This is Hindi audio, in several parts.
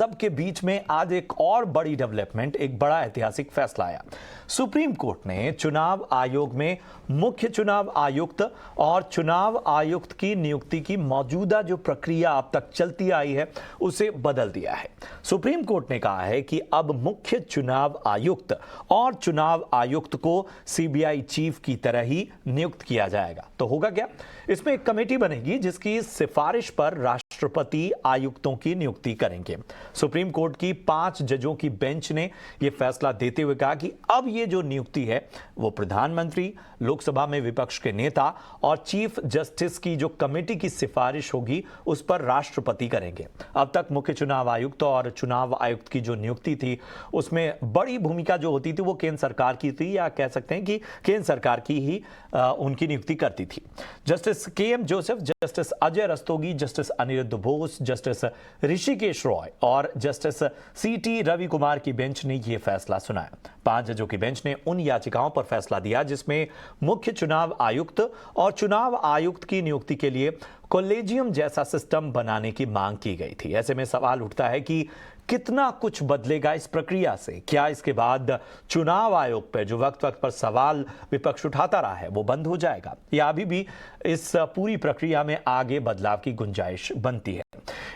सबके बीच में आज एक और बड़ी डेवलपमेंट, एक बड़ा ऐतिहासिक फैसला आया। सुप्रीम कोर्ट ने चुनाव आयोग में मुख्य चुनाव आयुक्त और चुनाव आयुक्त की नियुक्ति की मौजूदा जो प्रक्रिया अब तक चलती आई है उसे बदल दिया है। सुप्रीम कोर्ट ने कहा है कि अब मुख्य चुनाव आयुक्त और चुनाव आयुक्त को सीबीआई चीफ की तरह ही नियुक्त किया जाएगा। तो होगा क्या? इसमें एक कमेटी बनेगी जिसकी सिफारिश पर राष्ट्रपति आयुक्तों की नियुक्ति करेंगे। सुप्रीम कोर्ट की 5 जजों की बेंच ने यह फैसला देते हुए कहा कि अब यह जो नियुक्ति है वो प्रधानमंत्री, लोकसभा में विपक्ष के नेता और चीफ जस्टिस की जो कमेटी की सिफारिश होगी उस पर राष्ट्रपति करेंगे। अब तक मुख्य चुनाव आयुक्त और चुनाव आयुक्त की जो नियुक्ति थी उसमें बड़ी भूमिका जो होती थी वो केंद्र सरकार की थी, या कह सकते हैं कि केंद्र सरकार की ही उनकी नियुक्ति करती थी। Justice K M. Joseph, justice Ajay Rastogi, justice Aniruddha Bose, justice Hrishikesh Roy और जस्टिस सी.टी. रवि कुमार की बेंच ने यह फैसला सुनाया। 5 जजों की बेंच ने उन याचिकाओं पर फैसला दिया जिसमें मुख्य चुनाव आयुक्त और चुनाव आयुक्त की नियुक्ति के लिए कॉलेजियम जैसा सिस्टम बनाने की मांग की गई थी। ऐसे में सवाल उठता है कि कितना कुछ बदलेगा इस प्रक्रिया से? क्या इसके बाद चुनाव आयोग पर जो वक्त वक्त पर सवाल विपक्ष उठाता रहा है वो बंद हो जाएगा, या अभी भी इस पूरी प्रक्रिया में आगे बदलाव की गुंजाइश बनती है?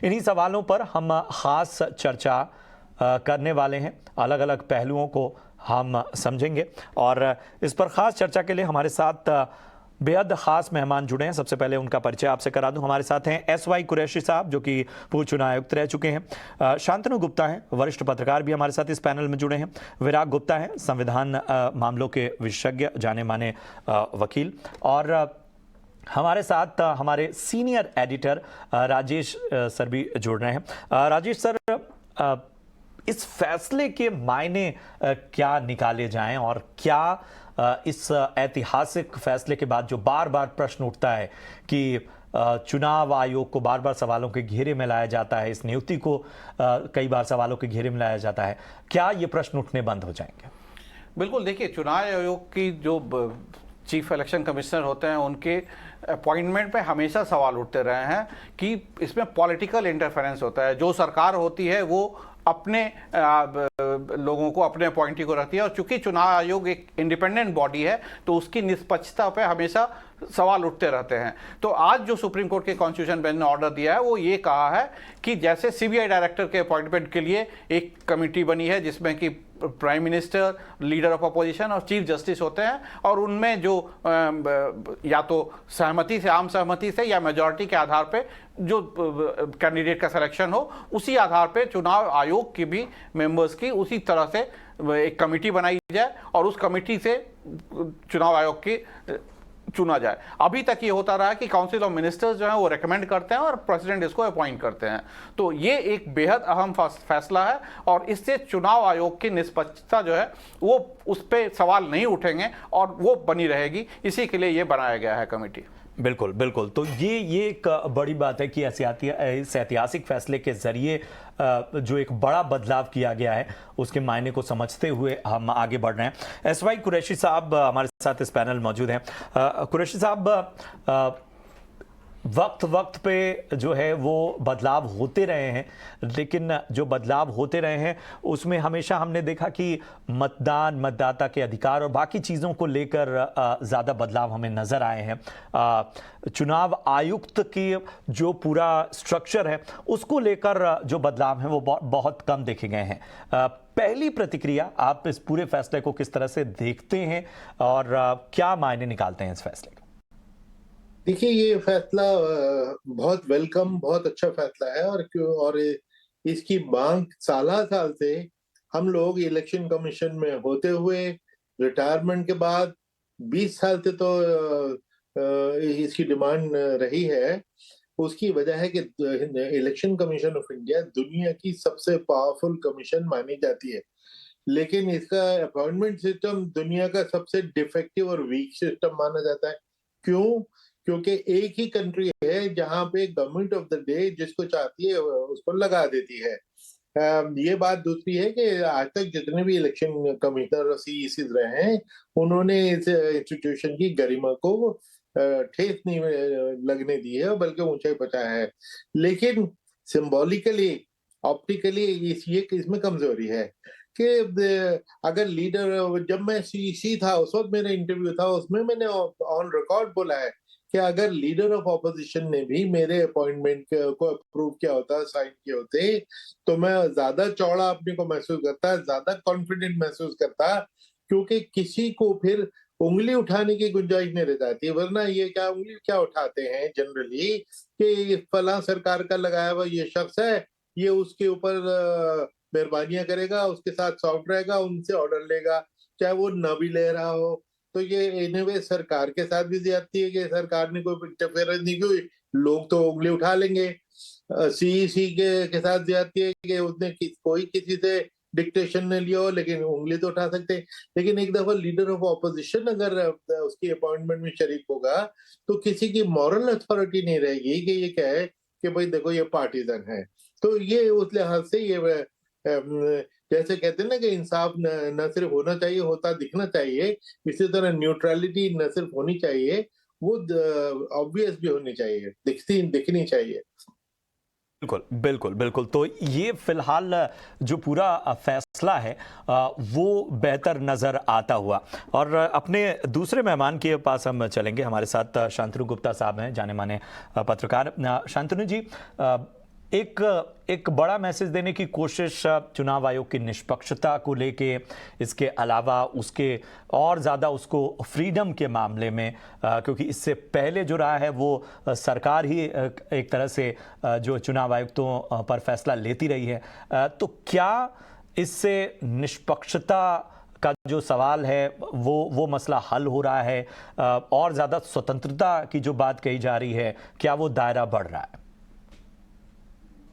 इन्हीं सवालों पर हम खास चर्चा करने वाले हैं। अलग अलग पहलुओं को हम समझेंगे और इस पर खास चर्चा के लिए हमारे साथ बेहद खास मेहमान जुड़े हैं। सबसे पहले उनका परिचय आपसे करा दूं। हमारे साथ हैं एस.वाई. कुरैशी साहब जो कि पूर्व चुनाव आयुक्त रह चुके हैं। शांतनु गुप्ता हैं, वरिष्ठ पत्रकार भी हमारे साथ इस पैनल में जुड़े हैं। विराग गुप्ता हैं, संविधान मामलों के विशेषज्ञ, जाने माने वकील। और हमारे साथ हमारे सीनियर एडिटर राजेश सर भी जुड़ रहे हैं। राजेश सर, इस फैसले के मायने क्या निकाले जाएं और क्या इस ऐतिहासिक फैसले के बाद जो बार बार प्रश्न उठता है कि चुनाव आयोग को बार बार सवालों के घेरे में लाया जाता है, इस नियुक्ति को कई बार सवालों के घेरे में लाया जाता है, क्या ये प्रश्न उठने बंद हो जाएंगे? बिल्कुल, देखिए, चुनाव आयोग की जो चीफ इलेक्शन कमिश्नर होते हैं उनके अपॉइंटमेंट पे हमेशा सवाल उठते रहे हैं कि इसमें पॉलिटिकल इंटरफेरेंस होता है। जो सरकार होती है वो अपने लोगों को, अपने अपॉइंटी को रखती है, और चूंकि चुनाव आयोग एक इंडिपेंडेंट बॉडी है तो उसकी निष्पक्षता पे हमेशा सवाल उठते रहते हैं। तो आज जो सुप्रीम कोर्ट के कॉन्स्टिट्यूशन बेंच ने ऑर्डर दिया है वो ये कहा है कि जैसे सीबीआई डायरेक्टर के अपॉइंटमेंट के लिए एक कमेटी बनी है जिसमें कि prime minister, leader of opposition और चीफ जस्टिस होते हैं, और उनमें जो या तो सहमति से, आम सहमति से या मेजॉरिटी के आधार पे जो कैंडिडेट का सिलेक्शन हो, उसी आधार पे चुनाव आयोग की भी मेंबर्स की उसी तरह से एक कमेटी बनाई जाए और उस कमेटी से चुनाव आयोग की चुना जाए। अभी तक ये होता रहा कि काउंसिल ऑफ मिनिस्टर्स जो है वो रेकमेंड करते हैं और प्रेसिडेंट इसको अपॉइंट करते हैं। तो ये एक बेहद अहम फैसला है और इससे चुनाव आयोग की निष्पक्षता जो है वो उस पर सवाल नहीं उठेंगे और वो बनी रहेगी। इसी के लिए ये बनाया गया है कमेटी। बिल्कुल बिल्कुल। तो ये एक बड़ी बात है कि इस ऐतिहासिक फैसले के जरिए जो एक बड़ा बदलाव किया गया है उसके मायने को समझते हुए हम आगे बढ़ रहे हैं। एस.वाई. कुरैशी साहब हमारे साथ इस पैनल मौजूद हैं। कुरैशी साहब, वक्त वक्त पे जो है वो बदलाव होते रहे हैं, लेकिन जो बदलाव होते रहे हैं उसमें हमेशा हमने देखा कि मतदान, मतदाता के अधिकार और बाकी चीज़ों को लेकर ज़्यादा बदलाव हमें नज़र आए हैं। चुनाव आयुक्त की जो पूरा स्ट्रक्चर है उसको लेकर जो बदलाव हैं वो बहुत कम देखे गए हैं। पहली प्रतिक्रिया, आप इस पूरे फैसले को किस तरह से देखते हैं और क्या मायने निकालते हैं इस फैसले का? देखिए, ये फैसला बहुत वेलकम, बहुत अच्छा फैसला है और इसकी मांग साल से हम लोग इलेक्शन कमीशन में होते हुए रिटायरमेंट के बाद 20 साल से तो इसकी डिमांड रही है। उसकी वजह है कि इलेक्शन कमीशन ऑफ इंडिया दुनिया की सबसे पावरफुल कमीशन मानी जाती है, लेकिन इसका अपॉइंटमेंट सिस्टम दुनिया का सबसे डिफेक्टिव और वीक सिस्टम माना जाता है। क्यों? क्योंकि एक ही कंट्री है जहां पे गवर्नमेंट ऑफ द डे जिसको चाहती है उसको लगा देती है। ये बात दूसरी है कि आज तक जितने भी इलेक्शन कमिश्नर और सीईसी रहे हैं उन्होंने इस इंस्टीट्यूशन की गरिमा को ठेस नहीं लगने दी है, बल्कि ऊंचाई पहुंचाया है। लेकिन सिंबॉलिकली ऑप्टिकली ये इसमें कमजोरी है कि अगर लीडर, जब मैं सीसी था उस वक्त मेरा इंटरव्यू था, उसमें मैंने ऑन रिकॉर्ड बोला है कि अगर लीडर ऑफ ऑपोजिशन ने भी मेरे अपॉइंटमेंट को अप्रूव किया होता, साइन किए होते, तो मैं ज्यादा चौड़ा अपने को महसूस करता, ज्यादा कॉन्फिडेंट महसूस करता, क्योंकि किसी को फिर उंगली उठाने की गुंजाइश नहीं रह जाती। वरना ये क्या उंगली क्या उठाते हैं जनरली कि फला सरकार का लगाया हुआ ये शख्स है, ये उसके ऊपर मेहरबानियां करेगा, उसके साथ सॉफ्ट रहेगा, उनसे ऑर्डर लेगा, चाहे वो न भी ले रहा हो। तो ये एनीवे सरकार के साथ भी ज्यादती है कि सरकार ने कोई इंटरफेरेंस नहीं की, लोग तो उंगली उठा लेंगे। सीईसी के साथ ज्यादती है कि उसने कोई किसी से डिक्टेशन ने लिया हो, लेकिन उंगली तो उठा सकते हैं। लेकिन एक दफा लीडर ऑफ ऑपोजिशन अगर उसकी अपॉइंटमेंट में शरीक होगा, तो किसी की मॉरल अथॉरिटी नहीं रहेगी कि ये क्या है कि भाई देखो ये पार्टीजन है। तो ये उस लिहाज से ये जैसे कहते हैं ना कि इंसाफ न सिर्फ होना चाहिए, होता दिखना चाहिए, इसी तरह न्यूट्रलिटी न सिर्फ होनी चाहिए, वो ऑब्वियस भी होनी चाहिए, दिखनी चाहिए। बिल्कुल बिल्कुल बिल्कुल। तो ये फिलहाल जो पूरा फैसला है वो बेहतर नजर आता हुआ। और अपने दूसरे मेहमान के पास हम चलेंगे। हमारे साथ शांतनु गुप्ता साहब हैं, जाने माने पत्रकार। शांतनु जी, एक बड़ा मैसेज देने की कोशिश चुनाव आयोग की निष्पक्षता को लेके, इसके अलावा उसके और ज़्यादा उसको फ्रीडम के मामले में, क्योंकि इससे पहले जो रहा है वो सरकार ही एक तरह से जो चुनाव आयुक्तों पर फैसला लेती रही है, तो क्या इससे निष्पक्षता का जो सवाल है वो मसला हल हो रहा है, और ज़्यादा स्वतंत्रता की जो बात कही जा रही है, क्या वो दायरा बढ़ रहा है?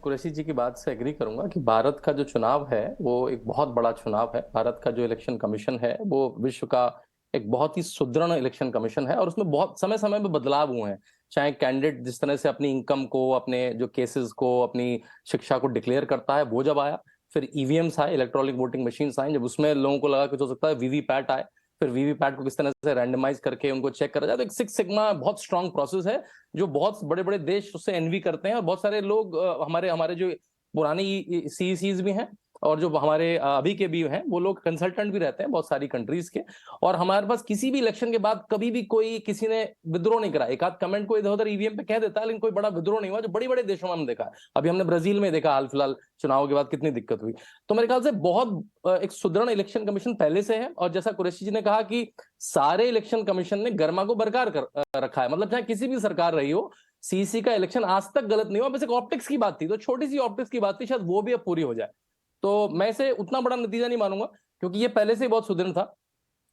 कुरैशी जी की बात से एग्री करूंगा कि भारत का जो चुनाव है वो एक बहुत बड़ा चुनाव है। भारत का जो इलेक्शन कमीशन है वो विश्व का एक बहुत ही सुदृढ़ इलेक्शन कमीशन है, और उसमें बहुत समय समय में बदलाव हुए हैं। चाहे कैंडिडेट जिस तरह से अपनी इनकम को, अपने जो केसेस को, अपनी शिक्षा को डिक्लेयर करता है, वो जब आया, फिर ईवीएम्स आए, इलेक्ट्रॉनिक वोटिंग मशीन आए, जब उसमें लोगों को लगा कि हो सकता है वीवीपैट आए, फिर वीवीपैट को किस तरह से रैंडमाइज करके उनको चेक करा जाए। तो एक सिक्स सिग्मा बहुत स्ट्रांग प्रोसेस है जो बहुत बड़े बड़े देश उससे एनवी करते हैं, और बहुत सारे लोग हमारे जो पुरानी सीईसीज भी हैं और जो हमारे अभी के भी हैं, वो लोग कंसल्टेंट भी रहते हैं बहुत सारी कंट्रीज के। और हमारे पास किसी भी इलेक्शन के बाद कभी भी कोई किसी ने विद्रोह नहीं करा। एक आध कमेंट को इधर उधर ईवीएम पे कह देता है, लेकिन कोई बड़ा विद्रोह नहीं हुआ, जो बड़े बड़े देशों में हमने देखा है। अभी हमने ब्राजील में देखा हाल फिलहाल चुनाव के बाद कितनी दिक्कत हुई। तो मेरे ख्याल से बहुत एक सुदृढ़ इलेक्शन कमीशन पहले से है। और जैसा कुरैशी जी ने कहा कि सारे इलेक्शन कमीशन ने गर्मा को बरकरार कर रखा है, मतलब चाहे किसी भी सरकार रही हो, सीसी का इलेक्शन आज तक गलत नहीं हुआ। बस एक ऑप्टिक्स की बात थी, तो छोटी सी ऑप्टिक्स की बात थी, शायद वो भी अब पूरी हो जाए। तो मैं इसे उतना बड़ा नतीजा नहीं मानूंगा, क्योंकि ये पहले से ही बहुत सुदृढ़ था।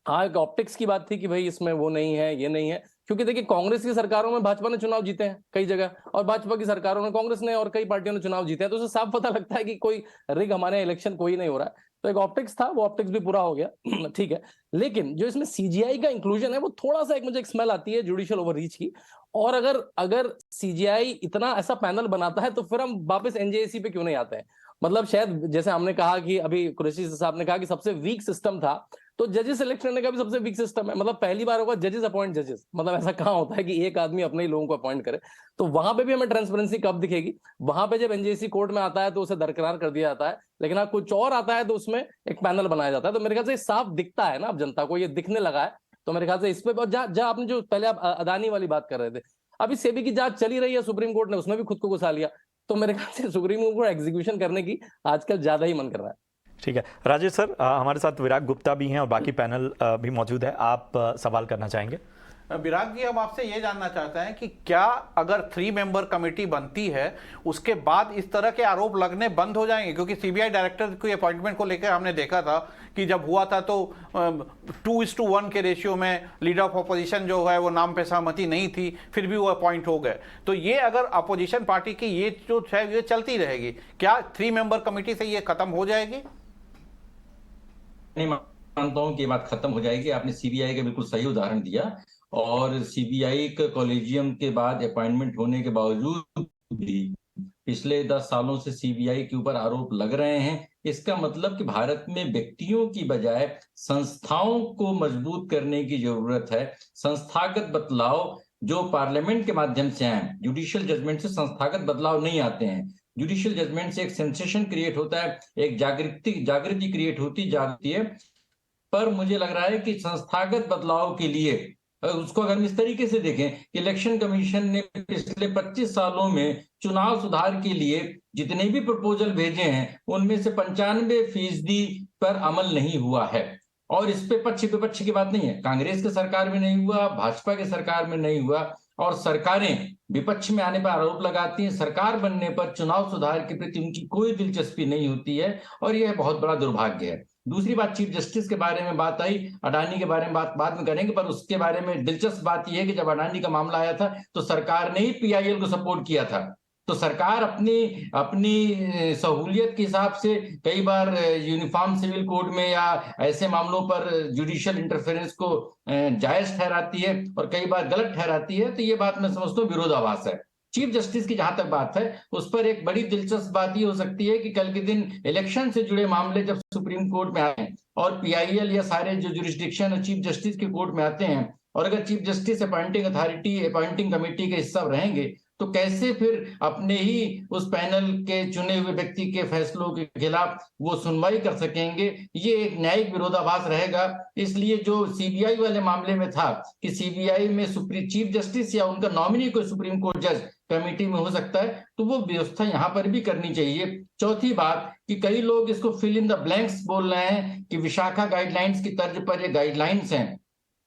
हाँ, एक ऑप्टिक्स की बात थी कि भाई इसमें वो नहीं है, ये नहीं है, क्योंकि देखिए कांग्रेस की सरकारों में भाजपा ने चुनाव जीते हैं कई जगह, और भाजपा की सरकारों में कांग्रेस ने और कई पार्टियों ने चुनाव जीते हैं। तो उससे साफ पता लगता है कि कोई रिग हमारे इलेक्शन कोई नहीं हो रहा है। तो एक ऑप्टिक्स था, वो ऑप्टिक्स भी पूरा हो गया ठीक है। लेकिन जो इसमें सीजीआई का इंक्लूजन है, वो थोड़ा सा मुझे एक स्मेल आती है जुडिशियल ओवररीच की। और अगर सीजीआई इतना ऐसा पैनल बनाता है, तो फिर हम वापस एनजेएसी पे क्यों नहीं आते हैं? मतलब शायद जैसे हमने कहा कि अभी कुरैशी साहब ने कहा कि सबसे वीक सिस्टम था, तो जजेस सिलेक्ट करने का भी सबसे वीक सिस्टम है। मतलब पहली बार होगा जजेस अपॉइंट जजेस, मतलब ऐसा कहाँ होता है कि एक आदमी अपने ही लोगों को अपॉइंट करे। तो वहां पे भी हमें ट्रांसपेरेंसी कब दिखेगी? वहां पे जब एनजेसी कोर्ट में आता है तो उसे दरकिनार कर दिया जाता है, लेकिन आप कुछ और आता है तो उसमें एक पैनल बनाया जाता है। तो मेरे ख्याल से साफ दिखता है ना, अब जनता को ये दिखने लगा है। तो मेरे ख्याल से इस पे जहाँ आपने जो पहले आप अदानी वाली बात कर रहे थे, अभी सेबी की जांच चली रही है, सुप्रीम कोर्ट ने उसमें भी खुद को घुसा लिया। तो मेरे ख्याल से सुप्रीम कोर्ट को एग्जीक्यूशन करने की आजकल ज्यादा ही मन कर रहा है। ठीक है राजेश सर, हमारे साथ विराग गुप्ता भी हैं और बाकी पैनल भी मौजूद है। आप सवाल करना चाहेंगे? विराग जी, हम आपसे ये जानना चाहते हैं कि क्या अगर 3 मेंबर कमेटी बनती है उसके बाद इस तरह के आरोप लगने बंद हो जाएंगे? क्योंकि सीबीआई डायरेक्टर की अपॉइंटमेंट को लेकर हमने देखा था कि जब हुआ था तो 2:1 के रेशियो में लीडर ऑफ अपोजिशन जो है वो नाम पे सहमति नहीं थी, फिर भी वो अपॉइंट हो गए। तो ये अगर अपोजिशन पार्टी की ये जो है ये चलती रहेगी, क्या 3 मेंबर कमेटी से ये खत्म हो जाएगी? नहीं मानता हूं कि ये बात खत्म हो जाएगी। आपने सीबीआई का बिल्कुल सही उदाहरण दिया, और सीबीआई के कॉलेजियम के बाद अपॉइंटमेंट होने के बावजूद भी पिछले 10 सालों से सीबीआई के ऊपर आरोप लग रहे हैं। इसका मतलब कि भारत में व्यक्तियों की बजाय संस्थाओं को मजबूत करने की जरूरत है। संस्थागत बदलाव जो पार्लियामेंट के माध्यम से आए, जुडिशियल जजमेंट से संस्थागत बदलाव नहीं आते हैं। जुडिशियल जजमेंट से एक सेंसेशन क्रिएट होता है, एक जागृति क्रिएट होती जाती है। पर मुझे लग रहा है कि संस्थागत बदलाव के लिए उसको अगर हम इस तरीके से देखें कि इलेक्शन कमीशन ने पिछले 25 सालों में चुनाव सुधार के लिए जितने भी प्रपोजल भेजे हैं उनमें से 95% पर अमल नहीं हुआ है। और इस पे पक्ष विपक्ष की बात नहीं है, कांग्रेस के सरकार में नहीं हुआ, भाजपा के सरकार में नहीं हुआ, और सरकारें विपक्ष में आने पर आरोप लगाती हैं, सरकार बनने पर चुनाव सुधार के प्रति उनकी कोई दिलचस्पी नहीं होती है, और यह बहुत बड़ा दुर्भाग्य है। दूसरी बात, चीफ जस्टिस के बारे में बात आई, अडानी के बारे में बात बाद में करेंगे, पर उसके बारे में दिलचस्प बात यह है कि जब अडानी का मामला आया था तो सरकार ने ही पीआईएल को सपोर्ट किया था। तो सरकार अपनी सहूलियत के हिसाब से कई बार यूनिफॉर्म सिविल कोड में या ऐसे मामलों पर जुडिशियल इंटरफेरेंस को जायज ठहराती है और कई बार गलत ठहराती है। तो ये बात मैं समझता हूँ विरोधाभास है। चीफ जस्टिस की जहां तक बात है, उस पर एक बड़ी दिलचस्प बात ये हो सकती है कि कल के दिन इलेक्शन से जुड़े मामले जब सुप्रीम कोर्ट में आए और पीआईएल या सारे जो जुरिस्डिक्शन और चीफ जस्टिस के कोर्ट में आते हैं, और अगर chief justice appointing authority appointing committee के हिस्सा रहेंगे तो कैसे फिर अपने ही उस पैनल के चुने हुए व्यक्ति के फैसलों के खिलाफ वो सुनवाई कर सकेंगे। ये एक न्यायिक विरोधाभास रहेगा। इसलिए जो सीबीआई वाले मामले में था कि सीबीआई में चीफ जस्टिस या उनका नॉमिनी कोई सुप्रीम कोर्ट जज कमेटी में हो सकता है, तो वो व्यवस्था यहाँ पर भी करनी चाहिए। चौथी बात कि कई लोग इसको फिल इन द ब्लैंक्स बोल रहे हैं कि विशाखा गाइडलाइंस की तर्ज पर ये गाइडलाइंस हैं।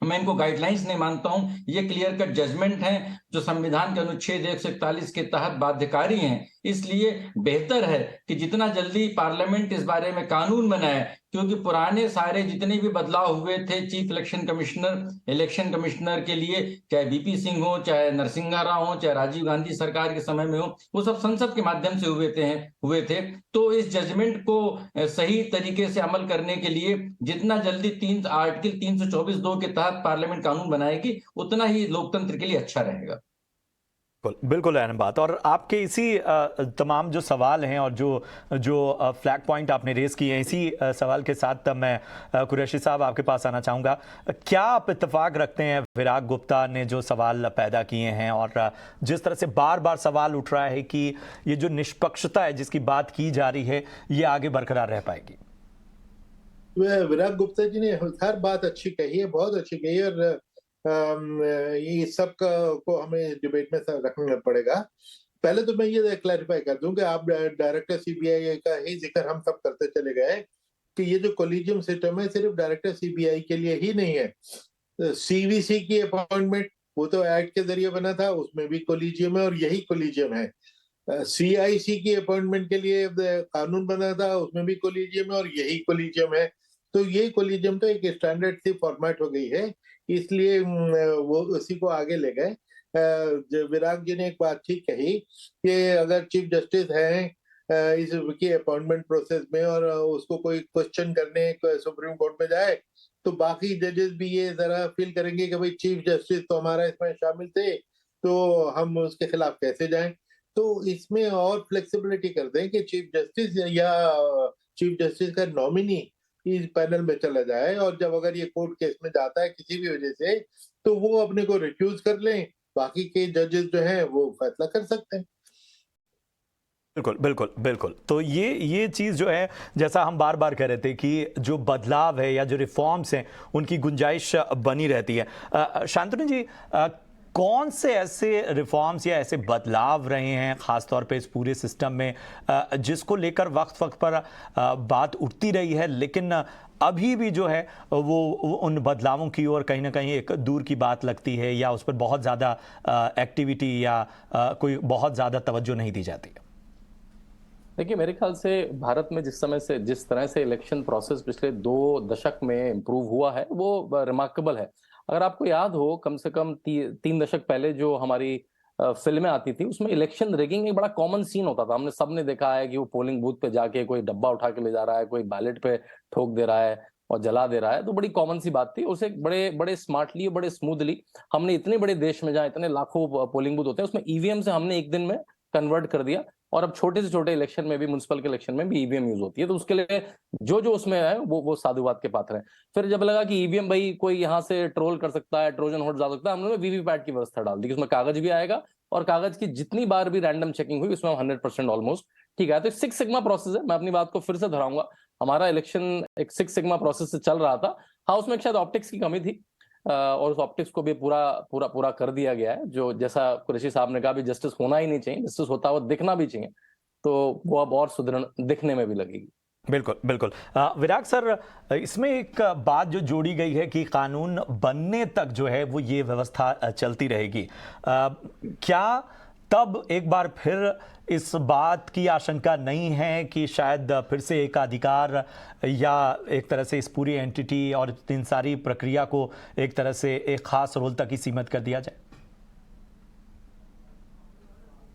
मैं इनको गाइडलाइंस नहीं मानता हूं, ये क्लियर कट जजमेंट हैं जो संविधान के अनुच्छेद 141 के तहत बाध्यकारी हैं। इसलिए बेहतर है कि जितना जल्दी पार्लियामेंट इस बारे में कानून बनाए, क्योंकि पुराने सारे जितने भी बदलाव हुए थे चीफ इलेक्शन कमिश्नर के लिए, चाहे बीपी सिंह हो, चाहे नरसिंहा राव हो, चाहे राजीव गांधी सरकार के समय में हो, वो सब संसद के माध्यम से हुए थे। तो इस जजमेंट को सही तरीके से अमल करने के लिए जितना जल्दी आर्टिकल 324(2) के तहत पार्लियामेंट कानून बनाएगी उतना ही लोकतंत्र के लिए अच्छा रहेगा। बिल्कुल अहम बात। और आपके इसी तमाम जो सवाल हैं और जो फ्लैग पॉइंट आपने रेस किए हैं, इसी सवाल के साथ मैं कुरैशी साहब आपके पास आना चाहूँगा। क्या आप इत्तेफाक रखते हैं विराग गुप्ता ने जो सवाल पैदा किए हैं और जिस तरह से बार बार सवाल उठ रहा है कि ये जो निष्पक्षता है जिसकी बात की जा रही है ये आगे बरकरार रह पाएगी? विराग गुप्ता जी ने हर बात अच्छी कही है, बहुत अच्छी कही है, और ये सब को हमें डिबेट में रखना पड़ेगा। पहले तो मैं ये क्लैरिफाई कर दूं कि आप डायरेक्टर सीबीआई का ही जिक्र हम सब करते चले गए कि ये जो कोलिजियम सिस्टम है सिर्फ डायरेक्टर सीबीआई के लिए ही नहीं है। सीवीसी की अपॉइंटमेंट वो तो एक्ट के जरिए बना था, उसमें भी कोलिजियम है और यही कोलिजियम है। सीआईसी की अपॉइंटमेंट के लिए कानून बना था, उसमें भी कोलिजियम है और यही कोलिजियम है। तो ये कोलिजियम तो एक स्टैंडर्ड सी फॉर्मेट हो गई है, इसलिए वो उसी को आगे ले गए। विराग जी ने एक बात ठीक कही कि अगर चीफ जस्टिस हैं इसकी अपॉइंटमेंट प्रोसेस में और उसको कोई क्वेश्चन करने सुप्रीम कोर्ट में जाए तो बाकी जजेस भी ये जरा फील करेंगे कि भाई चीफ जस्टिस तो हमारा इसमें शामिल थे तो हम उसके खिलाफ कैसे जाएं। तो इसमें और फ्लेक्सिबिलिटी कर दें कि चीफ जस्टिस का नॉमिनी इस पैनल में चला जाए, और जब अगर ये कोर्ट केस में जाता है किसी भी वजह से तो वो अपने को रिक्यूज कर लें, बाकी के जजेस जो हैं वो फैसला कर सकते हैं। बिल्कुल बिल्कुल बिल्कुल। तो ये चीज़ जो है, जैसा हम बार बार कह रहे थे कि जो बदलाव है या जो रिफॉर्म्स हैं उनकी गुंजाइश बनी रहती है। शांतनु जी, कौन से ऐसे रिफॉर्म्स या ऐसे बदलाव रहे हैं ख़ासतौर पे इस पूरे सिस्टम में जिसको लेकर वक्त वक्त पर बात उठती रही है, लेकिन अभी भी जो है वो उन बदलावों की ओर कहीं ना कहीं एक दूर की बात लगती है या उस पर बहुत ज़्यादा एक्टिविटी या कोई बहुत ज़्यादा तवज्जो नहीं दी जाती है? देखिए, मेरे ख्याल से भारत में जिस तरह से इलेक्शन प्रोसेस पिछले 2 दशक में इम्प्रूव हुआ है वो रिमार्केबल है। अगर आपको याद हो, कम से कम 3 दशक पहले जो हमारी फिल्में आती थी उसमें इलेक्शन रिगिंग एक बड़ा कॉमन सीन होता था। हमने सबने देखा है कि वो पोलिंग बूथ पे जाके कोई डब्बा उठा के ले जा रहा है, कोई बैलेट पे ठोक दे रहा है और जला दे रहा है। तो बड़ी कॉमन सी बात थी। उसे बड़े बड़े स्मार्टली, बड़े स्मूथली हमने इतने बड़े देश में जहाँ इतने लाखों पोलिंग बूथ होते हैं उसमें ईवीएम से हमने एक दिन में कन्वर्ट कर दिया, और अब छोटे से छोटे इलेक्शन में भी, म्युनिसिपल के इलेक्शन में भी ईवीएम यूज होती है। तो उसके लिए जो उसमें है वो साधुवाद के पात्र है। फिर जब लगा कि ईवीएम भाई कोई यहाँ से ट्रोल कर सकता है, ट्रोजन हॉर्स डाल सकता है, हमने वीवीपैट की व्यवस्था डाल दी कि उसमें कागज भी आएगा और कागज की जितनी बार भी रैंडम चेकिंग हुई उसमें हम 100% ऑलमोस्ट ठीक है, तो सिक्स सिग्मा प्रोसेस है। मैं अपनी बात को फिर से दोहराऊंगा, हमारा इलेक्शन एक सिक्स सिग्मा प्रोसेस से चल रहा था। हाउस में शायद ऑप्टिक्स की कमी थी, और उस ऑप्टिक्स को भी पूरा कर दिया गया है। जो जैसा कुरैशी साहब ने कहा भी जस्टिस होना ही नहीं चाहिए, जस्टिस होता हुआ दिखना भी चाहिए, तो वो अब और सुदृढ़ दिखने में भी लगेगी। बिल्कुल बिल्कुल। विराग सर, इसमें एक बात जो जोड़ी गई है कि कानून बनने तक जो है वो ये व्यवस्था चलती रहेगी, क्या तब एक बार फिर इस बात की आशंका नहीं है कि शायद फिर से एक अधिकार या एक तरह से इस पूरी एंटिटी और इन सारी प्रक्रिया को एक तरह से एक खास रोल तक ही सीमित कर दिया जाए?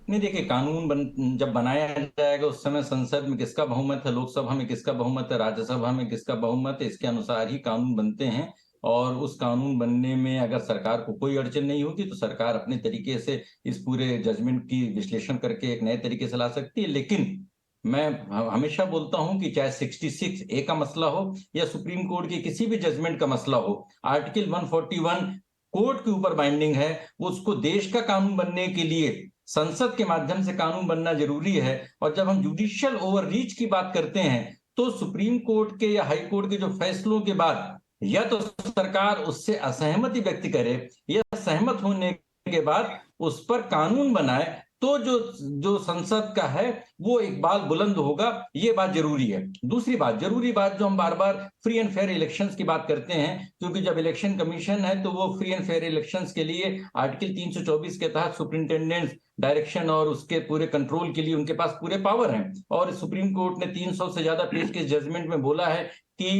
नहीं, देखिए, कानून जब बनाया जाएगा उस समय संसद में किसका बहुमत है, लोकसभा में किसका बहुमत है, राज्यसभा में किसका बहुमत है, इसके अनुसार ही कानून बनते हैं। और उस कानून बनने में अगर सरकार को कोई अड़चन नहीं होगी तो सरकार अपने तरीके से इस पूरे जजमेंट की विश्लेषण करके एक नए तरीके से ला सकती है। लेकिन मैं हमेशा बोलता हूं कि चाहे 66A का मसला हो या सुप्रीम कोर्ट के किसी भी जजमेंट का मसला हो, आर्टिकल 141 कोर्ट के ऊपर बाइंडिंग है। उसको देश का कानून बनने के लिए संसद के माध्यम से कानून बनना जरूरी है। और जब हम जुडिशियल ओवररीच की बात करते हैं तो सुप्रीम कोर्ट के या हाई कोर्ट के जो फैसलों के बाद या तो सरकार उससे असहमति व्यक्त करे या सहमत होने के बाद उस पर कानून बनाए, तो जो संसद का है वो एक बाल बुलंद होगा। ये बात जरूरी है। दूसरी बात, जरूरी बात, जो हम बार बार फ्री एंड फेयर इलेक्शंस की बात करते हैं, क्योंकि जब इलेक्शन कमीशन है तो वो फ्री एंड फेयर इलेक्शंस के लिए आर्टिकल 324 के तहत सुपरिंटेंडेंट डायरेक्शन और उसके पूरे कंट्रोल के लिए उनके पास पूरे पावर हैं। और सुप्रीम कोर्ट ने 300 से ज्यादा पेज के जजमेंट में बोला है कि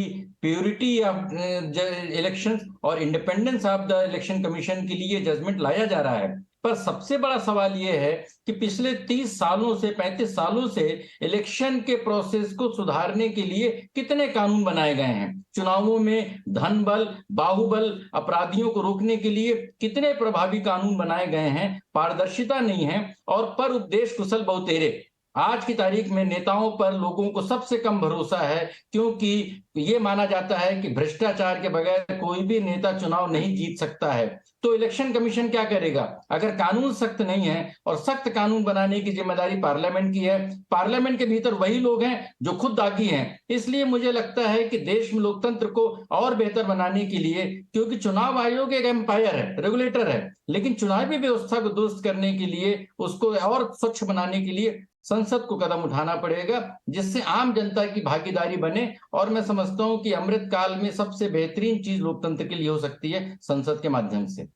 प्योरिटी ऑफ इलेक्शंस और independence of the election commission के लिए जजमेंट लाया जा रहा है। पर सबसे बड़ा सवाल यह है कि पिछले 30 सालों से 35 सालों से इलेक्शन के प्रोसेस को सुधारने के लिए कितने कानून बनाए गए हैं। चुनावों में धन बल, बाहुबल, अपराधियों को रोकने के लिए कितने प्रभावी कानून बनाए गए हैं। पारदर्शिता नहीं है और पर उपदेश कुशल बहुतेरे। आज की तारीख में नेताओं पर लोगों को सबसे कम भरोसा है, क्योंकि ये माना जाता है कि भ्रष्टाचार के बगैर कोई भी नेता चुनाव नहीं जीत सकता है। तो इलेक्शन कमीशन क्या करेगा? अगर कानून सख्त नहीं है, और सख्त कानून बनाने की जिम्मेदारी पार्लियामेंट की है, पार्लियामेंट के भीतर वही लोग हैं जो खुद दागी हैं। इसलिए मुझे लगता है कि देश में लोकतंत्र को और बेहतर बनाने के लिए, क्योंकि चुनाव आयोग एक एम्पायर है, रेगुलेटर है, लेकिन चुनावी व्यवस्था को दुरुस्त करने के लिए, उसको और स्वच्छ बनाने के लिए संसद को कदम उठाना पड़ेगा, जिससे आम जनता की भागीदारी बने। और मैं समझता हूं कि अमृत काल में सबसे बेहतरीन चीज लोकतंत्र के लिए हो सकती है संसद के माध्यम से।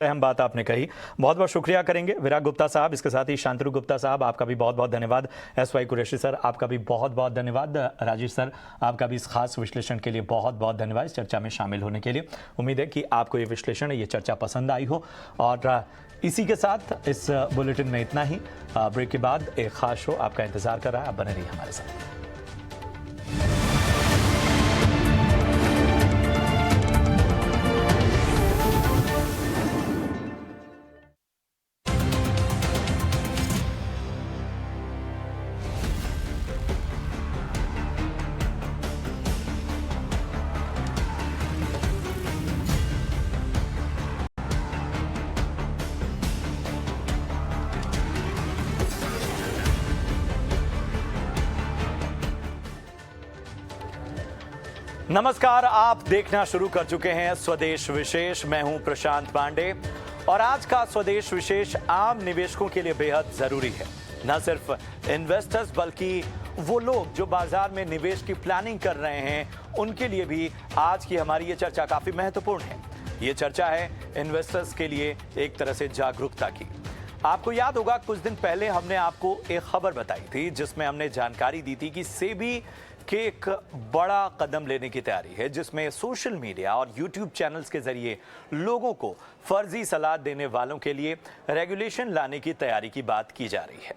अहम बात आपने कही, बहुत बहुत शुक्रिया करेंगे विराग गुप्ता साहब। इसके साथ ही शांतनु गुप्ता साहब, आपका भी बहुत बहुत धन्यवाद। SY कुरैशी सर, आपका भी बहुत बहुत धन्यवाद। राजेश सर, आपका भी इस खास विश्लेषण के लिए बहुत बहुत धन्यवाद, इस चर्चा में शामिल होने के लिए। उम्मीद है कि आपको ये विश्लेषण, ये चर्चा पसंद आई हो। और इसी के साथ इस बुलेटिन में इतना ही। ब्रेक के बाद एक खास शो आपका इंतजार कर रहा है, आप बने रहिए हमारे साथ। नमस्कार, आप देखना शुरू कर चुके हैं स्वदेश विशेष। मैं हूं प्रशांत पांडे और आज का स्वदेश विशेष आम निवेशकों के लिए बेहद जरूरी है। न सिर्फ इन्वेस्टर्स बल्कि वो लोग जो बाजार में निवेश की प्लानिंग कर रहे हैं, उनके लिए भी आज की हमारी ये चर्चा काफी महत्वपूर्ण है। ये चर्चा है इन्वेस्टर्स के लिए एक तरह से जागरूकता की। आपको याद होगा कुछ दिन पहले हमने आपको एक खबर बताई थी जिसमें हमने जानकारी दी थी कि सेबी के एक बड़ा कदम लेने की तैयारी है, जिसमें सोशल मीडिया और यूट्यूब चैनल्स के जरिए लोगों को फर्जी सलाह देने वालों के लिए रेगुलेशन लाने की तैयारी की बात की जा रही है।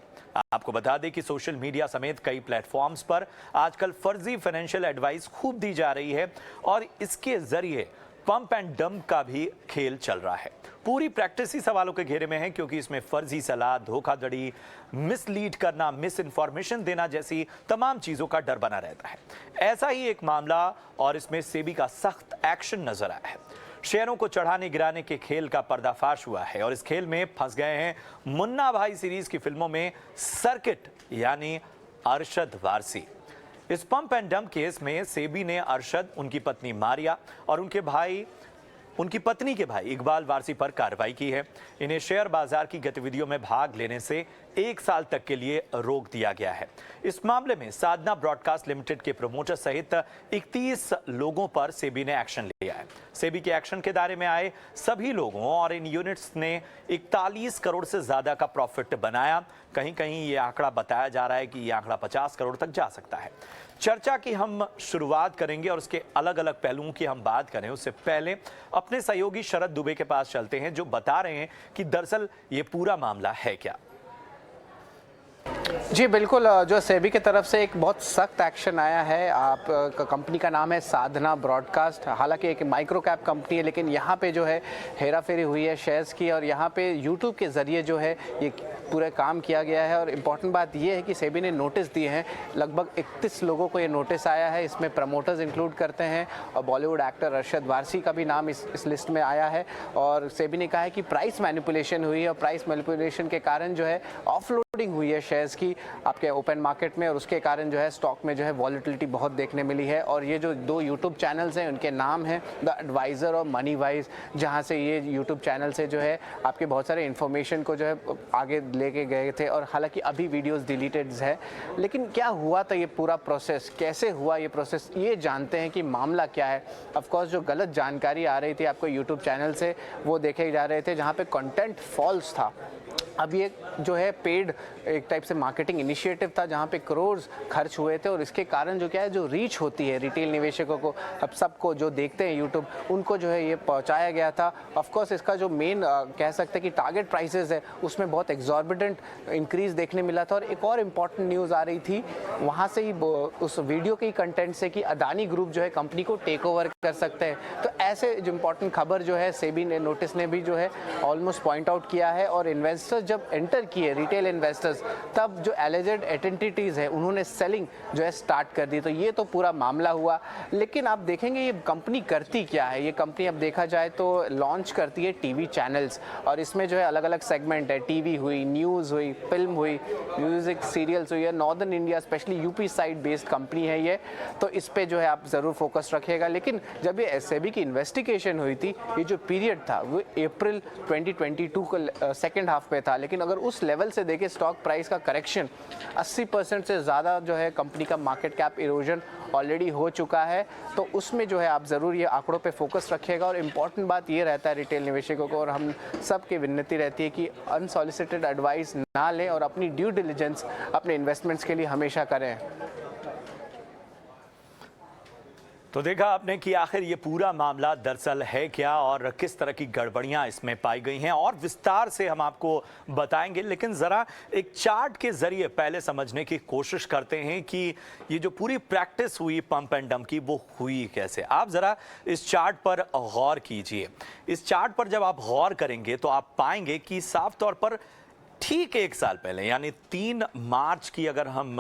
आपको बता दें कि सोशल मीडिया समेत कई प्लेटफॉर्म्स पर आजकल फर्जी फाइनेंशियल एडवाइस खूब दी जा रही है और इसके जरिए पंप एंड डंप का भी खेल चल रहा है। पूरी प्रैक्टिस ही सवालों के घेरे में है, क्योंकि इसमें फर्जी सलाह, धोखाधड़ी, मिसलीड करना, मिस इन्फॉर्मेशन देना जैसी तमाम चीजों का डर बना रहता है। ऐसा ही एक मामला और इसमें सेबी का सख्त एक्शन नजर आया है। शेयरों को चढ़ाने गिराने के खेल का पर्दाफाश हुआ है और इस खेल में फंस गए हैं मुन्ना भाई सीरीज की फिल्मों में सर्किट यानी अरशद वारसी। इस पंप एंड डंप केस में सेबी ने अरशद, उनकी पत्नी मारिया और उनकी पत्नी के भाई इकबाल वारसी पर कार्रवाई की है। इन्हें शेयर बाजार की गतिविधियों में भाग लेने से 1 साल तक के लिए रोक दिया गया है। इस मामले में साधना ब्रॉडकास्ट लिमिटेड के प्रमोटर सहित 31 लोगों पर सेबी ने एक्शन लिया है। सेबी के एक्शन के दायरे में आए सभी लोगों और इन यूनिट्स ने 41 करोड़ से ज्यादा का प्रॉफिट बनाया। कहीं कहीं ये आंकड़ा बताया जा रहा है कि ये आंकड़ा 50 करोड़ तक जा सकता है। चर्चा की हम शुरुआत करेंगे और उसके अलग अलग पहलुओं की हम बात करें उससे पहले अपने सहयोगी शरद दुबे के पास चलते हैं, जो बता रहे हैं कि दरअसल ये पूरा मामला है क्या। जी बिल्कुल, जो सेबी की तरफ से एक बहुत सख्त एक्शन आया है। आप कंपनी का नाम है साधना ब्रॉडकास्ट, हालांकि एक माइक्रो कैप कंपनी है, लेकिन यहाँ पे जो है हेरा फेरी हुई है शेयर्स की और यहाँ पे यूट्यूब के ज़रिए जो है ये पूरा काम किया गया है। और इम्पॉर्टेंट बात ये है कि सेबी ने नोटिस दिए हैं, लगभग 31 लोगों को ये नोटिस आया है। इसमें प्रमोटर्स इंक्लूड करते हैं और बॉलीवुड एक्टर अरशद वारसी का भी नाम इस लिस्ट में आया है। और सेबी ने कहा है कि प्राइस मैनिपुलेशन हुई है और प्राइस मैनिपुलेशन के कारण जो है ऑफलोडिंग हुई है शेयर्स की आपके ओपन मार्केट में और उसके कारण जो है स्टॉक में जो है वॉलेटिलिटी बहुत देखने मिली है। और ये जो 2 यूट्यूब चैनल्स हैं उनके नाम हैं द एडवाइज़र और मनी वाइज, जहाँ से ये यूट्यूब चैनल से जो है आपके बहुत सारे इन्फॉर्मेशन को जो है आगे लेके गए थे। और हालांकि अभी वीडियोस डिलीटेड है, लेकिन क्या हुआ था ये पूरा प्रोसेस, कैसे हुआ ये प्रोसेस, ये जानते हैं कि मामला क्या है। ऑफकोर्स जो गलत जानकारी आ रही थी आपको यूट्यूब चैनल से वो देखे जा रहे थे जहाँ पे कंटेंट फॉल्स था। अब ये जो है पेड एक टाइप से मार्केटिंग इनिशिएटिव था जहाँ पे करोड़ खर्च हुए थे और इसके कारण जो क्या है जो रीच होती है रिटेल निवेशकों को, अब सबको जो देखते हैं यूट्यूब उनको जो है ये पहुँचाया गया था। ऑफकोर्स इसका जो मेन कह सकते हैं कि टारगेट प्राइसेस है उसमें बहुत एग्जॉर्बिटेंट इंक्रीज देखने मिला था। और एक और इम्पॉर्टेंट न्यूज़ आ रही थी वहाँ से ही उस वीडियो के कंटेंट से कि अदानी ग्रुप जो है कंपनी को टेक ओवर कर सकते हैं। तो ऐसे जो इम्पोर्टेंट खबर जो है सेबी ने नोटिस ने भी जो है ऑलमोस्ट पॉइंट आउट किया है। और इन्वेस्टर्स जब एंटर किए रिटेल इन्वेस्टर्स, तब जो एलिजेड एंटिटीज है उन्होंने सेलिंग जो है स्टार्ट कर दी। तो ये तो पूरा मामला हुआ। लेकिन आप देखेंगे ये कंपनी करती क्या है। ये कंपनी अब देखा जाए तो लॉन्च करती है टीवी चैनल्स और इसमें जो है अलग अलग सेगमेंट है, टीवी हुई, न्यूज़ हुई, फिल्म हुई, म्यूजिक सीरियल्स हुई है। Northern India specially UP side based company है ये, तो इस पे जो है आप ज़रूर फोकस रखिएगा। लेकिन जब ये सेबी की इन्वेस्टिगेशन हुई थी, ये जो पीरियड था वो अप्रैल 2022 का सेकेंड हाफ पे था। लेकिन अगर उस लेवल से देखें स्टॉक प्राइस का करेक्शन 80% से ज़्यादा जो है कंपनी का मार्केट कैप इरोजन ऑलरेडी हो चुका है। तो उसमें जो है आप ज़रूर ये आंकड़ों पे फोकस रखिएगा। और इम्पॉर्टेंट बात ये रहता है रिटेल निवेशकों को और हम सब की विनती रहती है कि अनसॉलिसिटेड एडवाइस ना लें और अपनी ड्यू डिलिजेंस अपने इन्वेस्टमेंट्स के लिए हमेशा करें। तो देखा आपने कि आखिर ये पूरा मामला दरअसल है क्या और किस तरह की गड़बड़ियां इसमें पाई गई हैं और विस्तार से हम आपको बताएंगे। लेकिन ज़रा एक चार्ट के ज़रिए पहले समझने की कोशिश करते हैं कि ये जो पूरी प्रैक्टिस हुई पंप एंड डंप की वो हुई कैसे। आप ज़रा इस चार्ट पर गौर कीजिए। इस चार्ट पर जब आप गौर करेंगे तो आप पाएंगे कि साफ तौर पर ठीक 1 साल पहले यानी 3 मार्च की अगर हम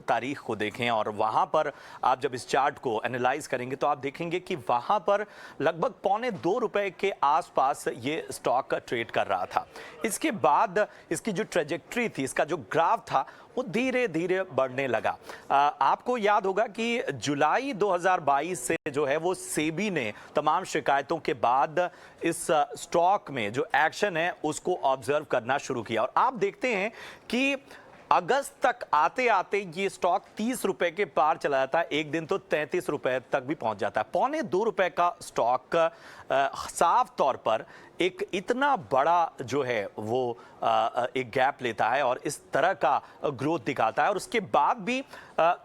तारीख को देखें और वहाँ पर आप जब इस चार्ट को एनालाइज करेंगे तो आप देखेंगे कि वहाँ पर लगभग ₹2.25 के आसपास ये स्टॉक ट्रेड कर रहा था। इसके बाद इसकी जो ट्रेजेक्ट्री थी, इसका जो ग्राफ था वो धीरे धीरे बढ़ने लगा। आपको याद होगा कि जुलाई 2022 से जो है वो सेबी ने तमाम शिकायतों के बाद इस स्टॉक में जो एक्शन है उसको ऑब्जर्व करना शुरू किया और आप देखते हैं कि अगस्त तक आते आते ये स्टॉक 30 रुपए के पार चला जाता है। एक दिन तो 33 रुपए तक भी पहुंच जाता है। ₹2.25 का स्टॉक साफ तौर पर एक इतना बड़ा जो है वो एक गैप लेता है और इस तरह का ग्रोथ दिखाता है और उसके बाद भी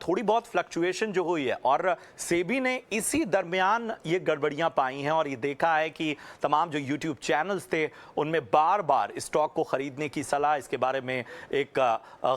थोड़ी बहुत फ्लक्चुएशन जो हुई है और सेबी ने इसी दरमियान ये गड़बड़ियां पाई हैं और ये देखा है कि तमाम जो यूट्यूब चैनल्स थे उनमें बार बार स्टॉक को खरीदने की सलाह, इसके बारे में एक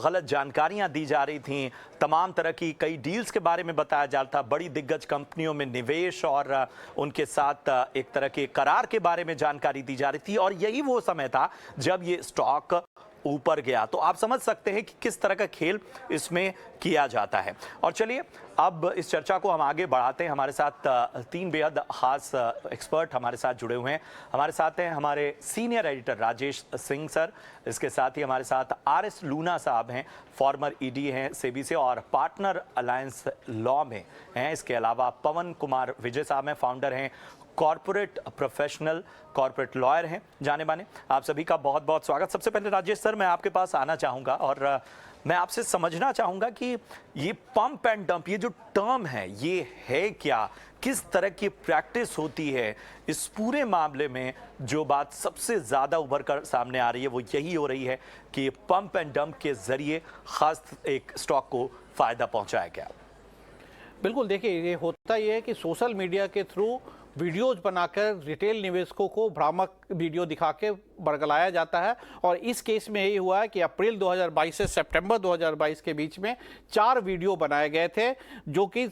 गलत जानकारियां दी जा रही थी। तमाम तरह की कई डील्स के बारे में बताया जा रहा था, बड़ी दिग्गज कंपनियों में निवेश और उनके साथ एक तरह के करार के बारे में जानकारी दी जा रही थी और यही वो समय था जब ये स्टॉक ऊपर गया। तो आप समझ सकते हैं कि किस तरह का खेल इसमें किया जाता है। और चलिए अब इस चर्चा को हम आगे बढ़ाते हैं। हमारे साथ 3 बेहद खास एक्सपर्ट हमारे साथ जुड़े हुए हैं। हमारे साथ हैं हमारे senior editor Rajesh Singh sir, इसके साथ ही हमारे साथ RS लूना साहब हैं, फॉर्मर ED हैं सेबी से और पार्टनर अलायंस लॉ में हैं। इसके अलावा पवन कुमार विजय साहब हैं, फाउंडर हैं, कॉर्पोरेट प्रोफेशनल, कॉर्पोरेट लॉयर हैं जाने माने। आप सभी का बहुत बहुत स्वागत। सबसे पहले राजेश सर, मैं आपके पास आना चाहूँगा और मैं आपसे समझना चाहूँगा कि ये पंप एंड डंप, ये जो टर्म है, ये है क्या, किस तरह की प्रैक्टिस होती है इस पूरे मामले में? जो बात सबसे ज़्यादा उभर कर सामने आ रही है वो यही हो रही है कि पंप एंड डंप के ज़रिए खास एक स्टॉक को फ़ायदा पहुँचाया गया। बिल्कुल, देखिए ये होता ये है कि सोशल मीडिया के थ्रू वीडियोज बनाकर रिटेल निवेशकों को भ्रामक वीडियो दिखा के बरगलाया जाता है। और इस केस में यही हुआ है कि अप्रैल 2022 से सितंबर 2022 के बीच में 4 वीडियो बनाए गए थे जो कि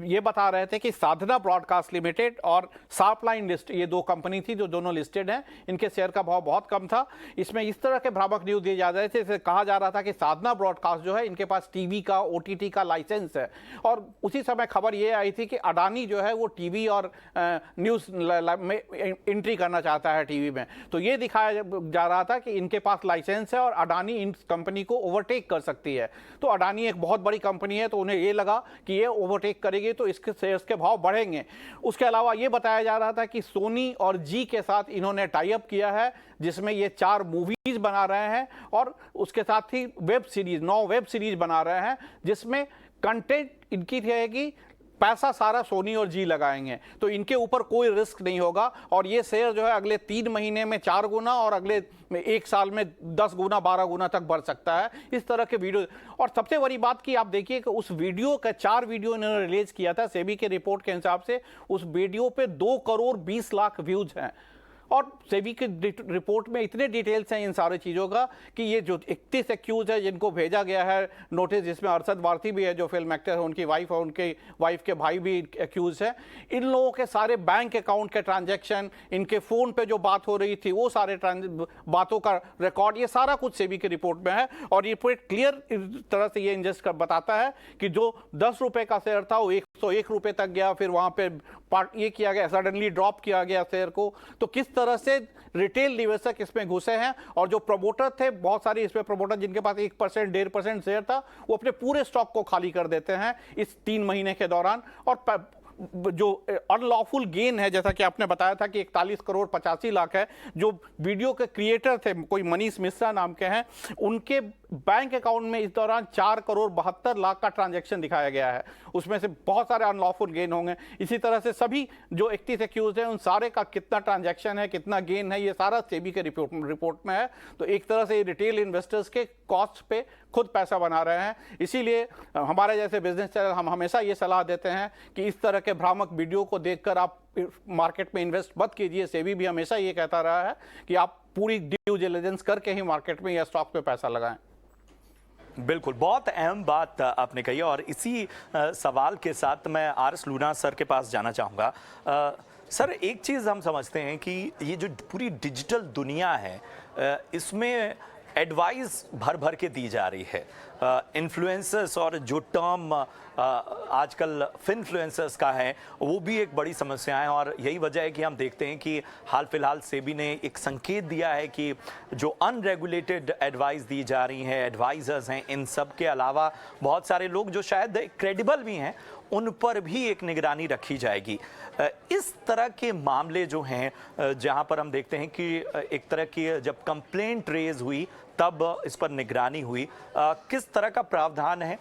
ये बता रहे थे कि साधना ब्रॉडकास्ट लिमिटेड और शार्पलाइन लिस्ट, ये 2 कंपनी थी जो दोनों लिस्टेड हैं, इनके शेयर का भाव बहुत कम था। इसमें इस तरह के भ्रामक न्यूज दिए जा रहे थे, इसे कहा जा रहा था कि साधना ब्रॉडकास्ट जो है इनके पास टीवी का, OTT का लाइसेंस है। और उसी समय खबर ये आई थी कि अडानी जो है वो टीवी और न्यूज में एंट्री करना चाहता है टीवी में। तो ये दिखाया जा रहा था कि इनके पास लाइसेंस है और अडानी इन कंपनी को ओवरटेक कर सकती है। तो अडानी एक बहुत बड़ी कंपनी है, तो उन्हें ये लगा कि ये ओवरटेक करेगी तो इसके शेयर्स के भाव बढ़ेंगे। उसके अलावा ये बताया जा रहा था कि सोनी और जी के साथ इन्होंने टाई अप किया है जिसमें ये 4 मूवीज बना रहे हैं और उसके साथ ही वेब सीरीज, 9 वेब सीरीज बना रहे हैं जिसमें कंटेंट इनकी रहेगी, पैसा सारा सोनी और जी लगाएंगे, तो इनके ऊपर कोई रिस्क नहीं होगा। और ये शेयर जो है अगले 3 महीने में 4 गुना और अगले 1 साल में 10 गुना 12 गुना तक बढ़ सकता है, इस तरह के वीडियो। और सबसे बड़ी बात कि आप देखिए कि उस वीडियो का 4 वीडियो इन्होंने रिलीज किया था, सेबी के रिपोर्ट के हिसाब से उस वीडियो पे 2 करोड़ 20 लाख व्यूज हैं। और सेबी की रिपोर्ट में इतने डिटेल्स हैं इन सारी चीज़ों का कि ये जो 31 एक्यूज है जिनको भेजा गया है नोटिस, जिसमें अरशद वारसी भी है जो फिल्म एक्टर है, उनकी वाइफ और उनके वाइफ के भाई भी एक्यूज है। इन लोगों के सारे बैंक अकाउंट के ट्रांजैक्शन, इनके फ़ोन पे जो बात हो रही थी वो सारे बातों का रिकॉर्ड, ये सारा कुछ सेबी की रिपोर्ट में है। और ये रिपोर्ट क्लियर तरह से ये इंजस्ट कर बताता है कि जो 10 रुपये का शेयर था वो 101 रुपये तक गया, फिर वहाँ पे ये किया गया, सडनली ड्रॉप किया गया शेयर को। तो किस तरह से रिटेल निवेशक इसमें घुसे हैं और जो प्रमोटर थे, बहुत सारे इसमें प्रमोटर जिनके पास 1% 1.5% शेयर था, वो अपने पूरे स्टॉक को खाली कर देते हैं इस 3 महीने के दौरान। और जो अनलॉफुल गेन है, जैसा कि आपने बताया था कि 41 करोड़ 85 लाख है, जो वीडियो के क्रिएटर थे, कोई मनीष मिश्रा नाम के हैं, उनके बैंक अकाउंट में इस दौरान 4 करोड़ 72 लाख का ट्रांजैक्शन दिखाया गया है। उसमें से बहुत सारे अनलॉफुल गेन होंगे। इसी तरह से सभी जो 31 एक्यूज हैं उन सारे का कितना ट्रांजैक्शन है, कितना गेन है, ये सारा सेबी के रिपोर्ट में है। तो एक तरह से रिटेल इन्वेस्टर्स के कॉस्ट पे खुद पैसा बना रहे हैं। इसीलिए हमारे जैसे बिजनेस चैनल हम हमेशा ये सलाह देते हैं कि इस तरह के भ्रामक वीडियो को देखकर आप मार्केट में इन्वेस्ट मत कीजिए। सेबी भी हमेशा ये कहता रहा है कि आप पूरी ड्यू डिलिजेंस करके ही मार्केट में या स्टॉक पे पैसा लगाएं। बिल्कुल, बहुत अहम बात आपने कही और इसी सवाल के साथ मैं RS लूना सर के पास जाना चाहूँगा। सर, एक चीज़ हम समझते हैं कि ये जो पूरी डिजिटल दुनिया है इसमें एडवाइस भर भर के दी जा रही है। इन्फ्लुएंसर्स और जो टर्म आजकल फिनफ्लुएंसर्स का है वो भी एक बड़ी समस्या है और यही वजह है कि हम देखते हैं कि हाल फिलहाल सेबी ने एक संकेत दिया है कि जो अनरेगुलेटेड एडवाइस दी जा रही हैं, एडवाइजर्स हैं, इन सब के अलावा बहुत सारे लोग जो शायद क्रेडिबल भी हैं उन पर भी एक निगरानी रखी जाएगी। इस तरह के मामले जो हैं जहां पर हम देखते हैं कि एक तरह की जब कंप्लेंट रेज हुई तब इस पर निगरानी हुई, किस तरह का प्रावधान है,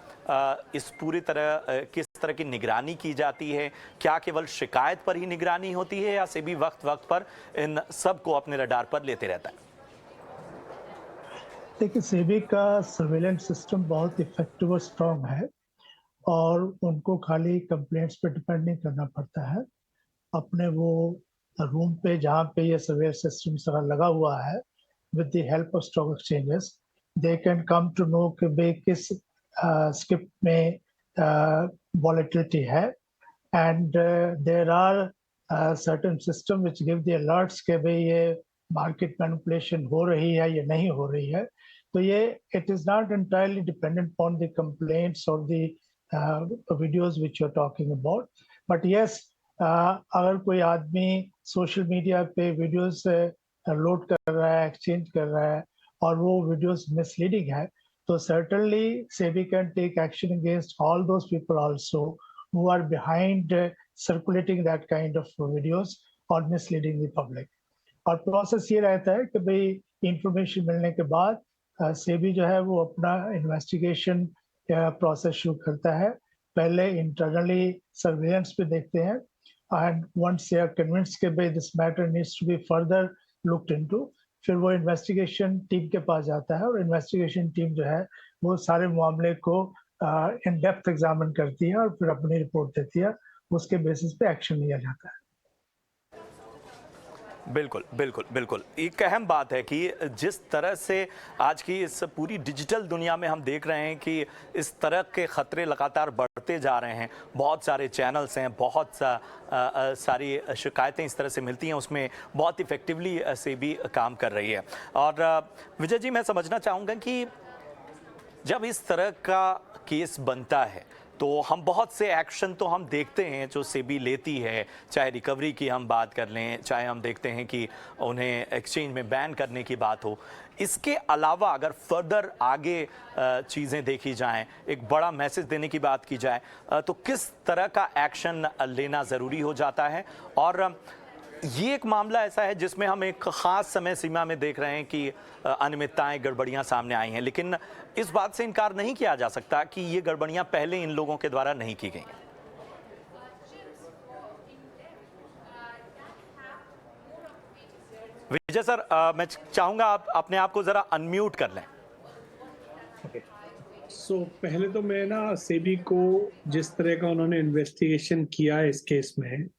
इस पूरी तरह किस तरह की निगरानी की जाती है? क्या केवल शिकायत पर ही निगरानी होती है या सेबी वक्त वक्त पर इन सब को अपने रडार पर लेते रहता है? देखिए, सेबी का सर्वेलेंस सिस्टम बहुत इफेक्टिव और स्ट्रॉन्ग है और उनको खाली कंप्लेंट्स पे डिपेंड नहीं करना पड़ता है। अपने वो रूम पे जहाँ पे ये सर्वेलेंस सिस्टम सारा लगा हुआ है, with the help of stock exchanges, they can come to know कि भाई किस स्किप में volatility है, and there are certain system which give the alerts कि भाई ये market manipulation हो रही है या नहीं हो रही है। तो ये it is not entirely dependent on the complaints और the videos which you are talking about, but yes अगर कोई आदमी सोशल मीडिया पे वीडियोस लोड कर रहा है, एक्सचेंज कर रहा है और वो वीडियोस मिसलीडिंग है, तो certainly SEBI can take action against all those people also who are behind circulating that kind of videos or misleading the public. और प्रोसेस ये रहता है कि भाई इंफॉर्मेशन मिलने के बाद सेबी जो है वो अपना इन्वेस्टिगेशन प्रोसेस शुरू करता है। पहले इंटरनली सर्वेलेंस पे देखते हैं and once they are convinced कि भाई this matter needs to be further looked into, फिर वो इन्वेस्टिगेशन टीम के पास जाता है और इन्वेस्टिगेशन टीम जो है वो सारे मामले को इन डेप्थ एग्जामिन करती है और फिर अपनी रिपोर्ट देती है, उसके बेसिस पे एक्शन लिया जाता है। बिल्कुल बिल्कुल बिल्कुल, एक अहम बात है कि जिस तरह से आज की इस पूरी डिजिटल दुनिया में हम देख रहे हैं कि इस तरह के खतरे लगातार बढ़ते जा रहे हैं, बहुत सारे चैनल्स हैं, बहुत सारी शिकायतें इस तरह से मिलती हैं, उसमें बहुत इफ़ेक्टिवली सेबी काम कर रही है। और विजय जी, मैं समझना चाहूँगा कि जब इस तरह का केस बनता है तो हम बहुत से एक्शन तो हम देखते हैं जो सेबी लेती है, चाहे रिकवरी की हम बात कर लें, चाहे हम देखते हैं कि उन्हें एक्सचेंज में बैन करने की बात हो। इसके अलावा अगर फर्दर आगे चीज़ें देखी जाएं, एक बड़ा मैसेज देने की बात की जाए, तो किस तरह का एक्शन लेना ज़रूरी हो जाता है? और ये एक मामला ऐसा है जिसमें हम एक ख़ास समय सीमा में देख रहे हैं कि अनियमितताएं, गड़बड़ियां सामने आई हैं, लेकिन इस बात से इनकार नहीं किया जा सकता कि ये गड़बड़ियां पहले इन लोगों के द्वारा नहीं की गई हैं। विजय सर, मैं चाहूंगा आप अपने आप को जरा अनम्यूट कर लें। पहले तो मैं ना सेबी को जिस तरह का उन्होंने इन्वेस्टिगेशन किया इस केस में,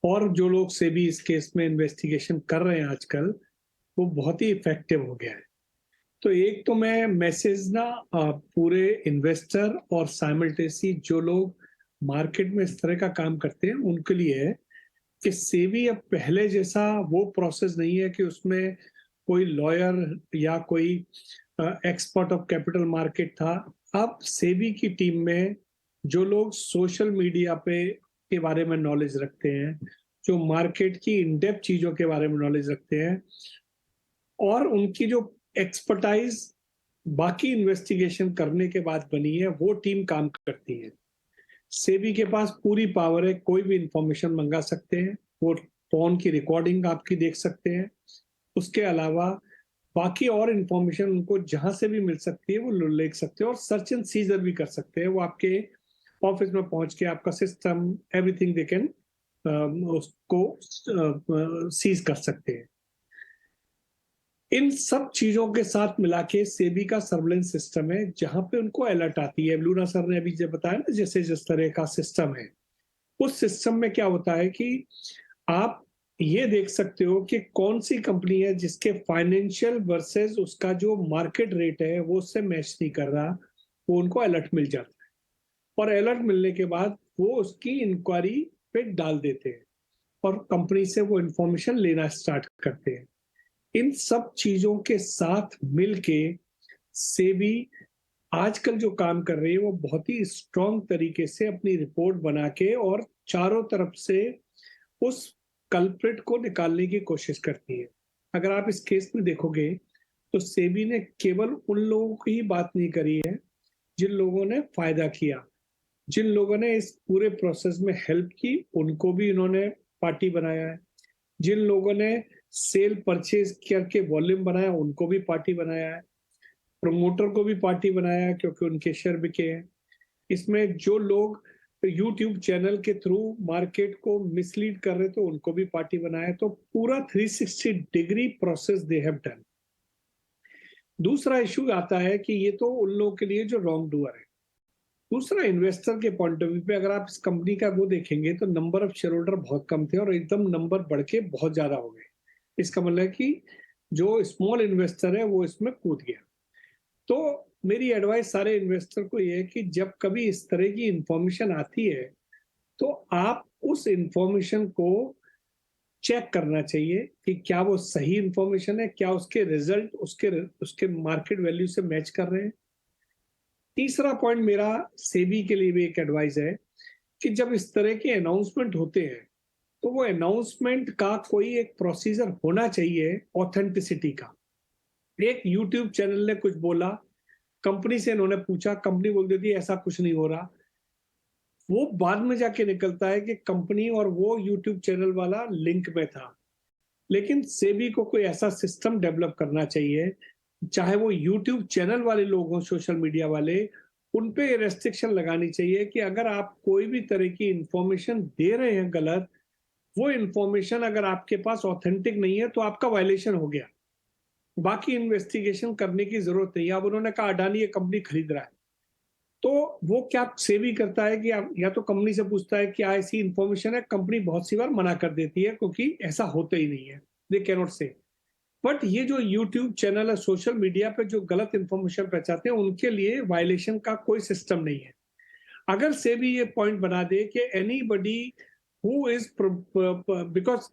और जो लोग सेबी इस केस में इन्वेस्टिगेशन कर रहे हैं आजकल, वो बहुत ही इफेक्टिव हो गया है। तो एक तो मैं मैसेज ना पूरे इन्वेस्टर और साइमल्टेनियसली जो लोग मार्केट में इस तरह का काम करते हैं उनके लिए है कि सेबी अब पहले जैसा वो प्रोसेस नहीं है कि उसमें कोई लॉयर या कोई एक्सपर्ट ऑफ कैपिटल मार्केट था। अब सेबी की टीम में जो लोग सोशल मीडिया पे के बारे में नॉलेज रखते हैं, जो मार्केट की इन डेप्थ चीजों के बारे में नॉलेज रखते हैं, और उनकी जो एक्सपर्टाइज बाकी इन्वेस्टिगेशन करने के बाद बनी है, वो टीम काम करती है। सेबी के पास पूरी पावर है, कोई भी इंफॉर्मेशन मंगा सकते हैं, वो फोन की रिकॉर्डिंग आपकी देख सकते हैं। उसके अलावा बाकी और इंफॉर्मेशन उनको जहां से भी मिल सकती है वो ले सकते हैं, और सर्च एंड सीजर भी कर सकते हैं। वो आपके ऑफिस में पहुंच के आपका सिस्टम एवरीथिंग दे कैन उसको सीज कर सकते हैं। इन सब चीजों के साथ मिला के सेबी का सर्वेलेंस सिस्टम है जहां पे उनको अलर्ट आती है। लूना सर ने अभी जब बताया ना, जैसे जिस तरह का सिस्टम है, उस सिस्टम में क्या होता है कि आप ये देख सकते हो कि कौन सी कंपनी है जिसके फाइनेंशियल वर्सेस उसका जो मार्केट रेट है वो उससे मैच नहीं कर रहा, वो उनको अलर्ट मिल जाता है। और अलर्ट मिलने के बाद वो उसकी इंक्वायरी पे डाल देते हैं और कंपनी से वो इंफॉर्मेशन लेना स्टार्ट करते हैं। इन सब चीजों के साथ मिलके सेबी आजकल जो काम कर रही है वो बहुत ही स्ट्रॉन्ग तरीके से अपनी रिपोर्ट बना के और चारों तरफ से उस कल्प्रिट को निकालने की कोशिश करती है। अगर आप इस केस में देखोगे तो सेबी ने केवल उन लोगों की ही बात नहीं करी है जिन लोगों ने फायदा किया, जिन लोगों ने इस पूरे प्रोसेस में हेल्प की, उनको भी इन्होंने पार्टी बनाया है। जिन लोगों ने सेल परचेज करके वॉल्यूम बनाया उनको भी पार्टी बनाया है। प्रमोटर को भी पार्टी बनाया है क्योंकि उनके शेयर बिके हैं। इसमें जो लोग यूट्यूब चैनल के थ्रू मार्केट को मिसलीड कर रहे थे उनको भी पार्टी बनाया। तो पूरा 360 degree process they have done. दूसरा इशू आता है कि ये तो उन लोगों के लिए जो रॉन्ग डूअर है। दूसरा, इन्वेस्टर के पॉइंट ऑफ व्यू पे अगर आप इस कंपनी का वो देखेंगे तो नंबर ऑफ शेयर होल्डर बहुत कम थे और एकदम नंबर बढ़ के बहुत ज्यादा हो गए। इसका मतलब है कि जो स्मॉल इन्वेस्टर है वो इसमें कूद गया। तो मेरी एडवाइस सारे इन्वेस्टर को ये है कि जब कभी इस तरह की इंफॉर्मेशन आती है तो आप उस इंफॉर्मेशन को चेक करना चाहिए कि क्या वो सही इंफॉर्मेशन है, क्या उसके रिजल्ट उसके मार्केट वैल्यू से मैच कर रहे हैं। तीसरा पॉइंट मेरा सेबी के लिए भी एक एडवाइस है कि जब इस तरह के अनाउंसमेंट होते हैं तो वो अनाउंसमेंट का कोई एक प्रोसीजर होना चाहिए ऑथेंटिसिटी का। एक यूट्यूब चैनल ने कुछ बोला, कंपनी से इन्होंने पूछा, कंपनी बोल देती है ऐसा कुछ नहीं हो रहा। वो बाद में जाके निकलता है कि कंपनी और वो यूट्यूब चैनल वाला लिंक में था। लेकिन सेबी को कोई ऐसा सिस्टम डेवलप करना चाहिए, चाहे वो यूट्यूब चैनल वाले लोग हों, सोशल मीडिया वाले, उन पे रेस्ट्रिक्शन लगानी चाहिए कि अगर आप कोई भी तरह की इंफॉर्मेशन दे रहे हैं गलत, वो इंफॉर्मेशन अगर आपके पास ऑथेंटिक नहीं है तो आपका वायलेशन हो गया, बाकी इन्वेस्टिगेशन करने की जरूरत नहीं है। अब उन्होंने कहा अडानी ये कंपनी खरीद रहा है, तो वो क्या सेबी करता है कि या तो कंपनी से पूछता है कि ऐसी इंफॉर्मेशन है, कंपनी बहुत सी बार मना कर देती है क्योंकि ऐसा होता ही नहीं है, दे कैन नॉट से। बट ये जो यूट्यूब चैनल है, सोशल मीडिया पे जो गलत इंफॉर्मेशन पहुंचाते हैं, उनके लिए वायलेशन का कोई सिस्टम नहीं है। अगर सेबी ये पॉइंट बना दे कि एनीबडी हु इज, बिकॉज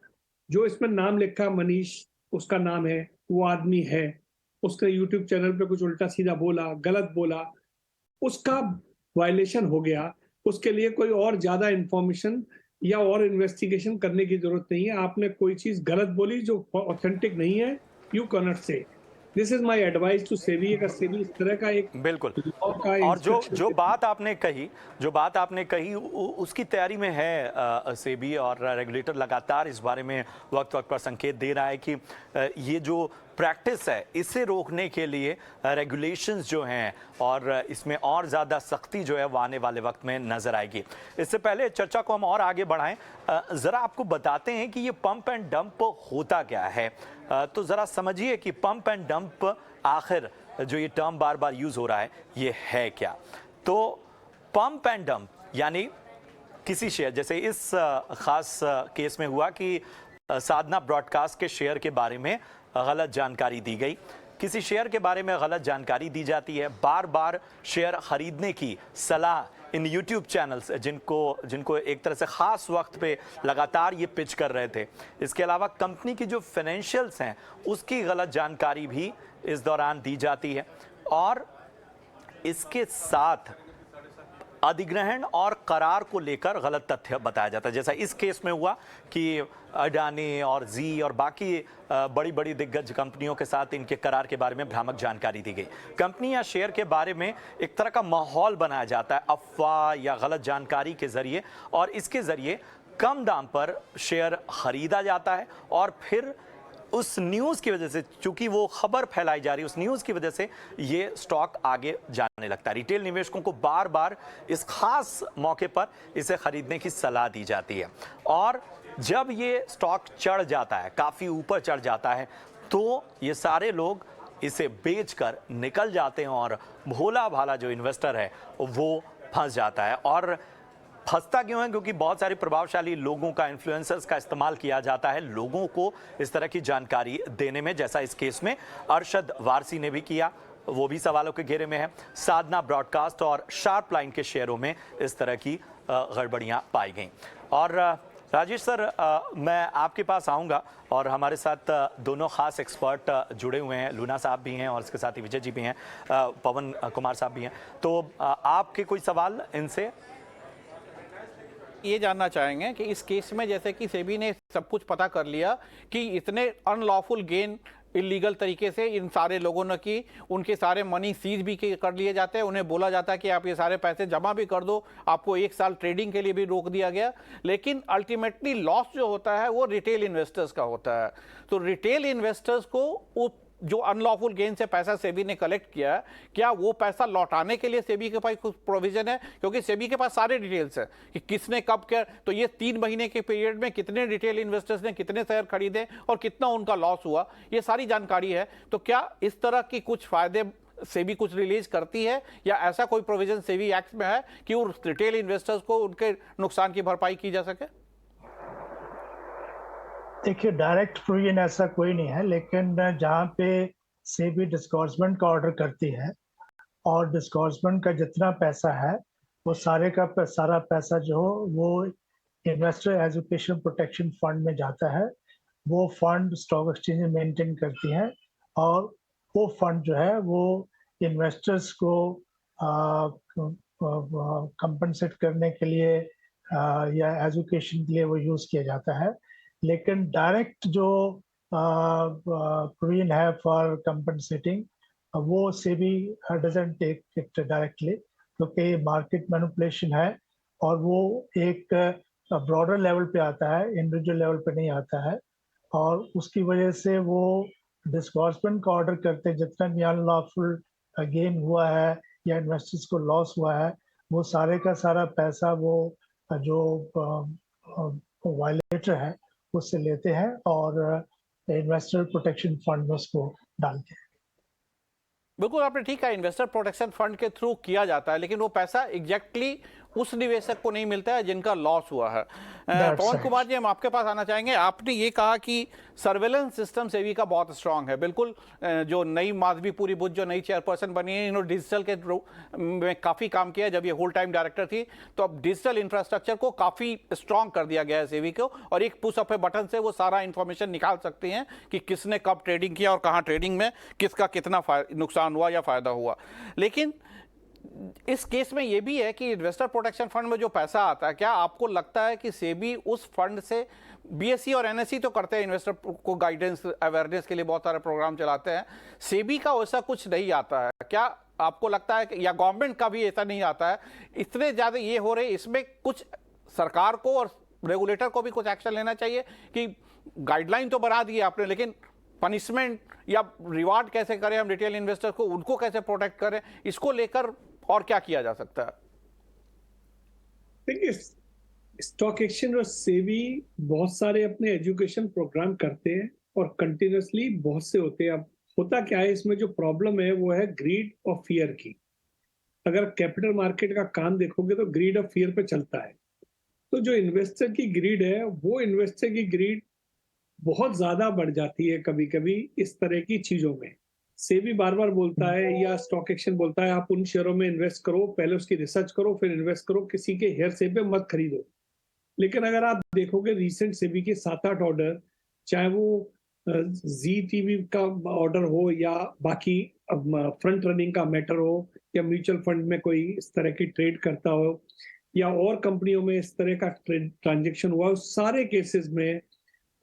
जो इसमें नाम लिखा मनीष, उसका नाम है, वो आदमी है, उसने यूट्यूब चैनल पे कुछ उल्टा सीधा बोला, गलत बोला, उसका वायलेशन हो गया, उसके लिए कोई और ज्यादा इंफॉर्मेशन या और इन्वेस्टिगेशन करने की जरूरत नहीं है। आपने कोई चीज गलत बोली जो ऑथेंटिक नहीं है, you can not say. This is my advice to SEBI. अगर सेबी इस तरह का एक बिल्कुल, लॉ का और जो इंस्ट्रक्शन जो बात आपने कही उसकी तैयारी में है सेबी, और रेगुलेटर लगातार इस बारे में वक्त वक्त पर संकेत दे रहा है कि ये जो प्रैक्टिस है इसे रोकने के लिए रेगुलेशंस जो हैं और इसमें और ज़्यादा सख्ती जो है वो आने वाले वक्त में नज़र आएगी। इससे पहले चर्चा को हम और आगे बढ़ाएं, ज़रा आपको बताते हैं कि ये पंप एंड डंप होता क्या है। तो ज़रा समझिए कि पंप एंड डंप आखिर जो ये टर्म बार बार यूज़ हो रहा है ये है क्या। तो पंप एंड डंप यानी किसी शेयर, जैसे इस खास केस में हुआ कि साधना ब्रॉडकास्ट के शेयर के बारे में गलत जानकारी दी गई, किसी शेयर के बारे में गलत जानकारी दी जाती है, बार बार शेयर खरीदने की सलाह इन यूट्यूब चैनल्स जिनको एक तरह से ख़ास वक्त पे लगातार ये पिच कर रहे थे। इसके अलावा कंपनी की जो फाइनेंशियल्स हैं उसकी गलत जानकारी भी इस दौरान दी जाती है, और इसके साथ अधिग्रहण और करार को लेकर गलत तथ्य बताया जाता है। जैसा इस केस में हुआ कि अडानी और जी और बाकी बड़ी बड़ी दिग्गज कंपनियों के साथ इनके करार के बारे में भ्रामक जानकारी दी गई। कंपनी या शेयर के बारे में एक तरह का माहौल बनाया जाता है अफवाह या गलत जानकारी के जरिए, और इसके जरिए कम दाम पर शेयर खरीदा जाता है, और फिर उस न्यूज़ की वजह से, चूंकि वो खबर फैलाई जा रही है, उस न्यूज़ की वजह से ये स्टॉक आगे जाने लगता है। रिटेल निवेशकों को बार बार इस खास मौके पर इसे खरीदने की सलाह दी जाती है, और जब ये स्टॉक चढ़ जाता है, काफ़ी ऊपर चढ़ जाता है, तो ये सारे लोग इसे बेचकर निकल जाते हैं और भोला भाला जो इन्वेस्टर है वो फंस जाता है। और फंसता क्यों है? क्योंकि बहुत सारे प्रभावशाली लोगों का, इन्फ्लुएंसर्स का इस्तेमाल किया जाता है लोगों को इस तरह की जानकारी देने में, जैसा इस केस में अरशद वारसी ने भी किया, वो भी सवालों के घेरे में है। साधना ब्रॉडकास्ट और शार्प लाइन के शेयरों में इस तरह की गड़बड़ियां पाई गई। और राजेश सर, मैं आपके पास आऊँगा, और हमारे साथ दोनों खास एक्सपर्ट जुड़े हुए हैं, लूना साहब भी हैं और इसके साथ ही विजय जी भी हैं, पवन कुमार साहब भी हैं। तो आपके कोई सवाल इनसे? ये जानना चाहेंगे कि इस केस में जैसे कि सेबी ने सब कुछ पता कर लिया कि इतने अनलॉफुल गेन इलीगल तरीके से इन सारे लोगों ने की, उनके सारे मनी सीज भी कर लिए जाते हैं, उन्हें बोला जाता है कि आप ये सारे पैसे जमा भी कर दो, आपको 1 साल ट्रेडिंग के लिए भी रोक दिया गया, लेकिन अल्टीमेटली लॉस जो होता है वो रिटेल इन्वेस्टर्स का होता है। तो रिटेल इन्वेस्टर्स को जो अनलॉफुल गेन से पैसा सेबी ने कलेक्ट किया, क्या वो पैसा लौटाने के लिए सेबी के पास कुछ प्रोविजन है? क्योंकि सेबी के पास सारे डिटेल्स है कि किसने कब क्या, तो ये 3 महीने के पीरियड में कितने रिटेल इन्वेस्टर्स ने कितने शेयर खरीदे और कितना उनका लॉस हुआ, ये सारी जानकारी है। तो क्या इस तरह की कुछ फायदे सेबी कुछ रिलीज करती है, या ऐसा कोई प्रोविजन सेबी एक्ट में है कि उस रिटेल इन्वेस्टर्स को उनके नुकसान की भरपाई की जा सके? देखिए, डायरेक्ट प्रोविजन ऐसा कोई नहीं है, लेकिन जहाँ पे सेबी डिस्गॉर्समेंट का ऑर्डर करती है और डिस्गॉर्समेंट का जितना पैसा है वो सारे का सारा पैसा जो हो वो इन्वेस्टर एजुकेशन प्रोटेक्शन फंड में जाता है। वो फंड स्टॉक एक्सचेंज में मेंटेन करती हैं और वो फंड जो है वो इन्वेस्टर्स को कंपनसेट करने के लिए या एजुकेशन के लिए वो यूज़ किया जाता है। लेकिन डायरेक्ट जो प्रोविजन है फॉर कंपनसेटिंग वो SEBI doesn't take it directly, क्योंकि मार्केट मैनिपुलेशन है और वो एक ब्रॉडर लेवल पे आता है, इंडिविजुअल लेवल पे नहीं आता है। और उसकी वजह से वो डिस्बर्समेंट का ऑर्डर करते हैं, जितना भी अनलॉफुल गेन हुआ है या इन्वेस्टर्स को लॉस हुआ है, वो सारे का सारा पैसा वो जो वायलेटर है उससे लेते हैं और इन्वेस्टर प्रोटेक्शन फंड में उसको डालते हैं। बिल्कुल आपने ठीक कहा, इन्वेस्टर प्रोटेक्शन फंड के थ्रू किया जाता है, लेकिन वो पैसा एग्जैक्टली उस निवेशक को नहीं मिलता है जिनका लॉस हुआ है। पवन कुमार जी, हम आपके पास आना चाहेंगे। आपने ये कहा कि सर्वेलेंस सिस्टम सेबी का बहुत स्ट्रांग है। बिल्कुल, जो नई माधवी पूरी बुद्ध जो नई चेयरपर्सन बनी है, इन्होंने डिजिटल के में काफ़ी काम किया। जब ये होल टाइम डायरेक्टर थी तो अब डिजिटल इंफ्रास्ट्रक्चर को काफ़ी स्ट्रांग कर दिया गया है सेबी को, और एक पुश ऑफ ए बटन से वो सारा इंफॉर्मेशन निकाल सकते हैं कि किसने कब ट्रेडिंग किया और कहाँ ट्रेडिंग में किसका कितना नुकसान हुआ या फ़ायदा हुआ। लेकिन इस केस में यह भी है कि इन्वेस्टर प्रोटेक्शन फंड में जो पैसा आता है, क्या आपको लगता है कि सेबी उस फंड से, बीएसई और एनएसई तो करते हैं इन्वेस्टर को गाइडेंस अवेयरनेस के लिए बहुत सारे प्रोग्राम चलाते हैं, सेबी का वैसा कुछ नहीं आता है? क्या आपको लगता है कि या गवर्नमेंट का भी ऐसा नहीं आता है? इतने ज़्यादा ये हो रहे, इसमें कुछ सरकार को और रेगुलेटर को भी कुछ एक्शन लेना चाहिए कि गाइडलाइन तो बना दी आपने, लेकिन पनिशमेंट या रिवार्ड कैसे करें हम रिटेल इन्वेस्टर को, उनको कैसे प्रोटेक्ट करें, इसको लेकर और क्या किया जा सकता है? देखिए, स्टॉक एक्सचेंज और सेबी बहुत सारे अपने एजुकेशन प्रोग्राम करते हैं और कंटिन्यूसली बहुत से होते हैं। अब होता क्या है, इसमें जो प्रॉब्लम है वो है ग्रीड और फियर की। अगर कैपिटल मार्केट का काम देखोगे तो ग्रीड और फियर पे चलता है। तो जो इन्वेस्टर की ग्रीड है, वो इन्वेस्टर की ग्रीड बहुत ज्यादा बढ़ जाती है कभी कभी इस तरह की चीजों में। सेबी बार बार बोलता है या स्टॉक एक्सचेंज बोलता है, आप उन शेयरों में इन्वेस्ट करो, पहले उसकी रिसर्च करो फिर इन्वेस्ट करो, किसी के हेयरसे पे मत खरीदो। लेकिन अगर आप देखोगे रिसेंट सेबी के 7-8 ऑर्डर, चाहे वो जी टीवी का ऑर्डर हो या बाकी फ्रंट रनिंग का मैटर हो या म्यूचुअल फंड में कोई इस तरह की ट्रेड करता हो या और कंपनियों में इस तरह का ट्रांजेक्शन हुआ, उस सारे केसेस में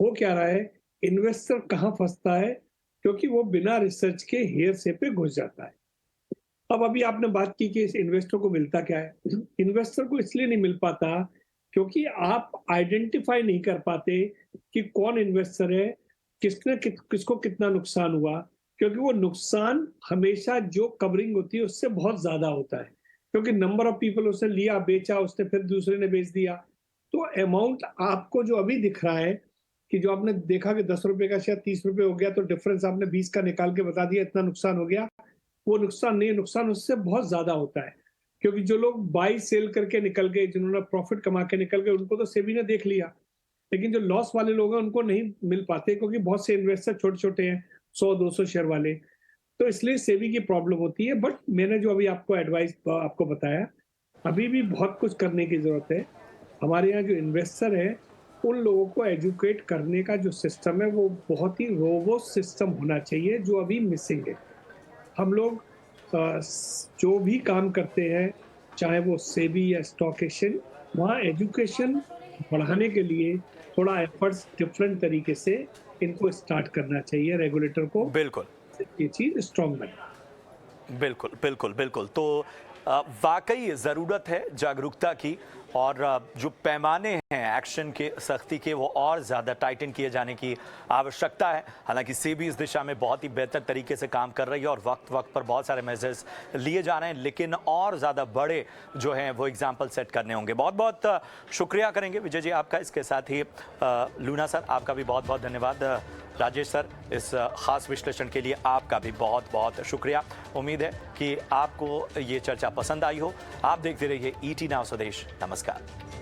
हो क्या रहा है, इन्वेस्टर कहाँ फंसता है, क्योंकि वो बिना रिसर्च के हेयरसे पे घुस जाता है। अब अभी आपने बात की कि इन्वेस्टर को मिलता क्या है। इन्वेस्टर को इसलिए नहीं मिल पाता क्योंकि आप आइडेंटिफाई नहीं कर पाते कि कौन इन्वेस्टर है, किसको कितना नुकसान हुआ, क्योंकि वो नुकसान हमेशा जो कवरिंग होती है उससे बहुत ज्यादा होता है, क्योंकि नंबर ऑफ पीपल उसने लिया, बेचा, उसने फिर दूसरे ने बेच दिया। तो अमाउंट आपको जो अभी दिख रहा है कि जो आपने देखा कि 10 रुपए का शेयर 30 रुपए हो गया, तो डिफरेंस आपने 20 का निकाल के बता दिया इतना नुकसान हो गया, वो नुकसान नहीं, नुकसान उससे बहुत ज्यादा होता है। क्योंकि जो लोग बाई सेल करके निकल गए, जिन्होंने प्रॉफिट कमा के निकल गए, उनको तो सेबी ने देख लिया, लेकिन जो लॉस वाले लोग हैं उनको नहीं मिल पाते, क्योंकि बहुत से इन्वेस्टर छोटे छोटे हैं, 100-200 शेयर वाले। तो इसलिए सेबी की प्रॉब्लम होती है। बट मैंने जो अभी आपको एडवाइस आपको बताया, अभी भी बहुत कुछ करने की जरूरत है। हमारे यहाँ जो इन्वेस्टर है उन लोगों को एजुकेट करने का जो सिस्टम है वो बहुत ही रोबोस्ट सिस्टम होना चाहिए, जो अभी मिसिंग है। हम लोग जो भी काम करते हैं, चाहे वो सेबी या स्टॉक एक्सचेंज, वहाँ एजुकेशन बढ़ाने के लिए थोड़ा एफर्ट्स डिफरेंट तरीके से इनको स्टार्ट करना चाहिए रेगुलेटर को। बिल्कुल, ये चीज स्ट्रॉन्ग बने। बिल्कुल बिल्कुल बिल्कुल। तो वाकई ज़रूरत है जागरूकता की, और जो पैमाने हैं एक्शन के, सख्ती के, वो और ज़्यादा टाइटन किए जाने की आवश्यकता है। हालांकि सेबी इस दिशा में बहुत ही बेहतर तरीके से काम कर रही है और वक्त वक्त पर बहुत सारे मेजर्स लिए जा रहे हैं, लेकिन और ज़्यादा बड़े जो हैं वो एग्जाम्पल सेट करने होंगे। बहुत बहुत शुक्रिया करेंगे विजय जी आपका। इसके साथ ही लूना सर, आपका भी बहुत बहुत धन्यवाद। राजेश सर, इस खास विश्लेषण के लिए आपका भी बहुत बहुत शुक्रिया। उम्मीद है कि आपको ये चर्चा पसंद आई हो। आप देखते रहिए ET Now स्वदेश। नमस्कार।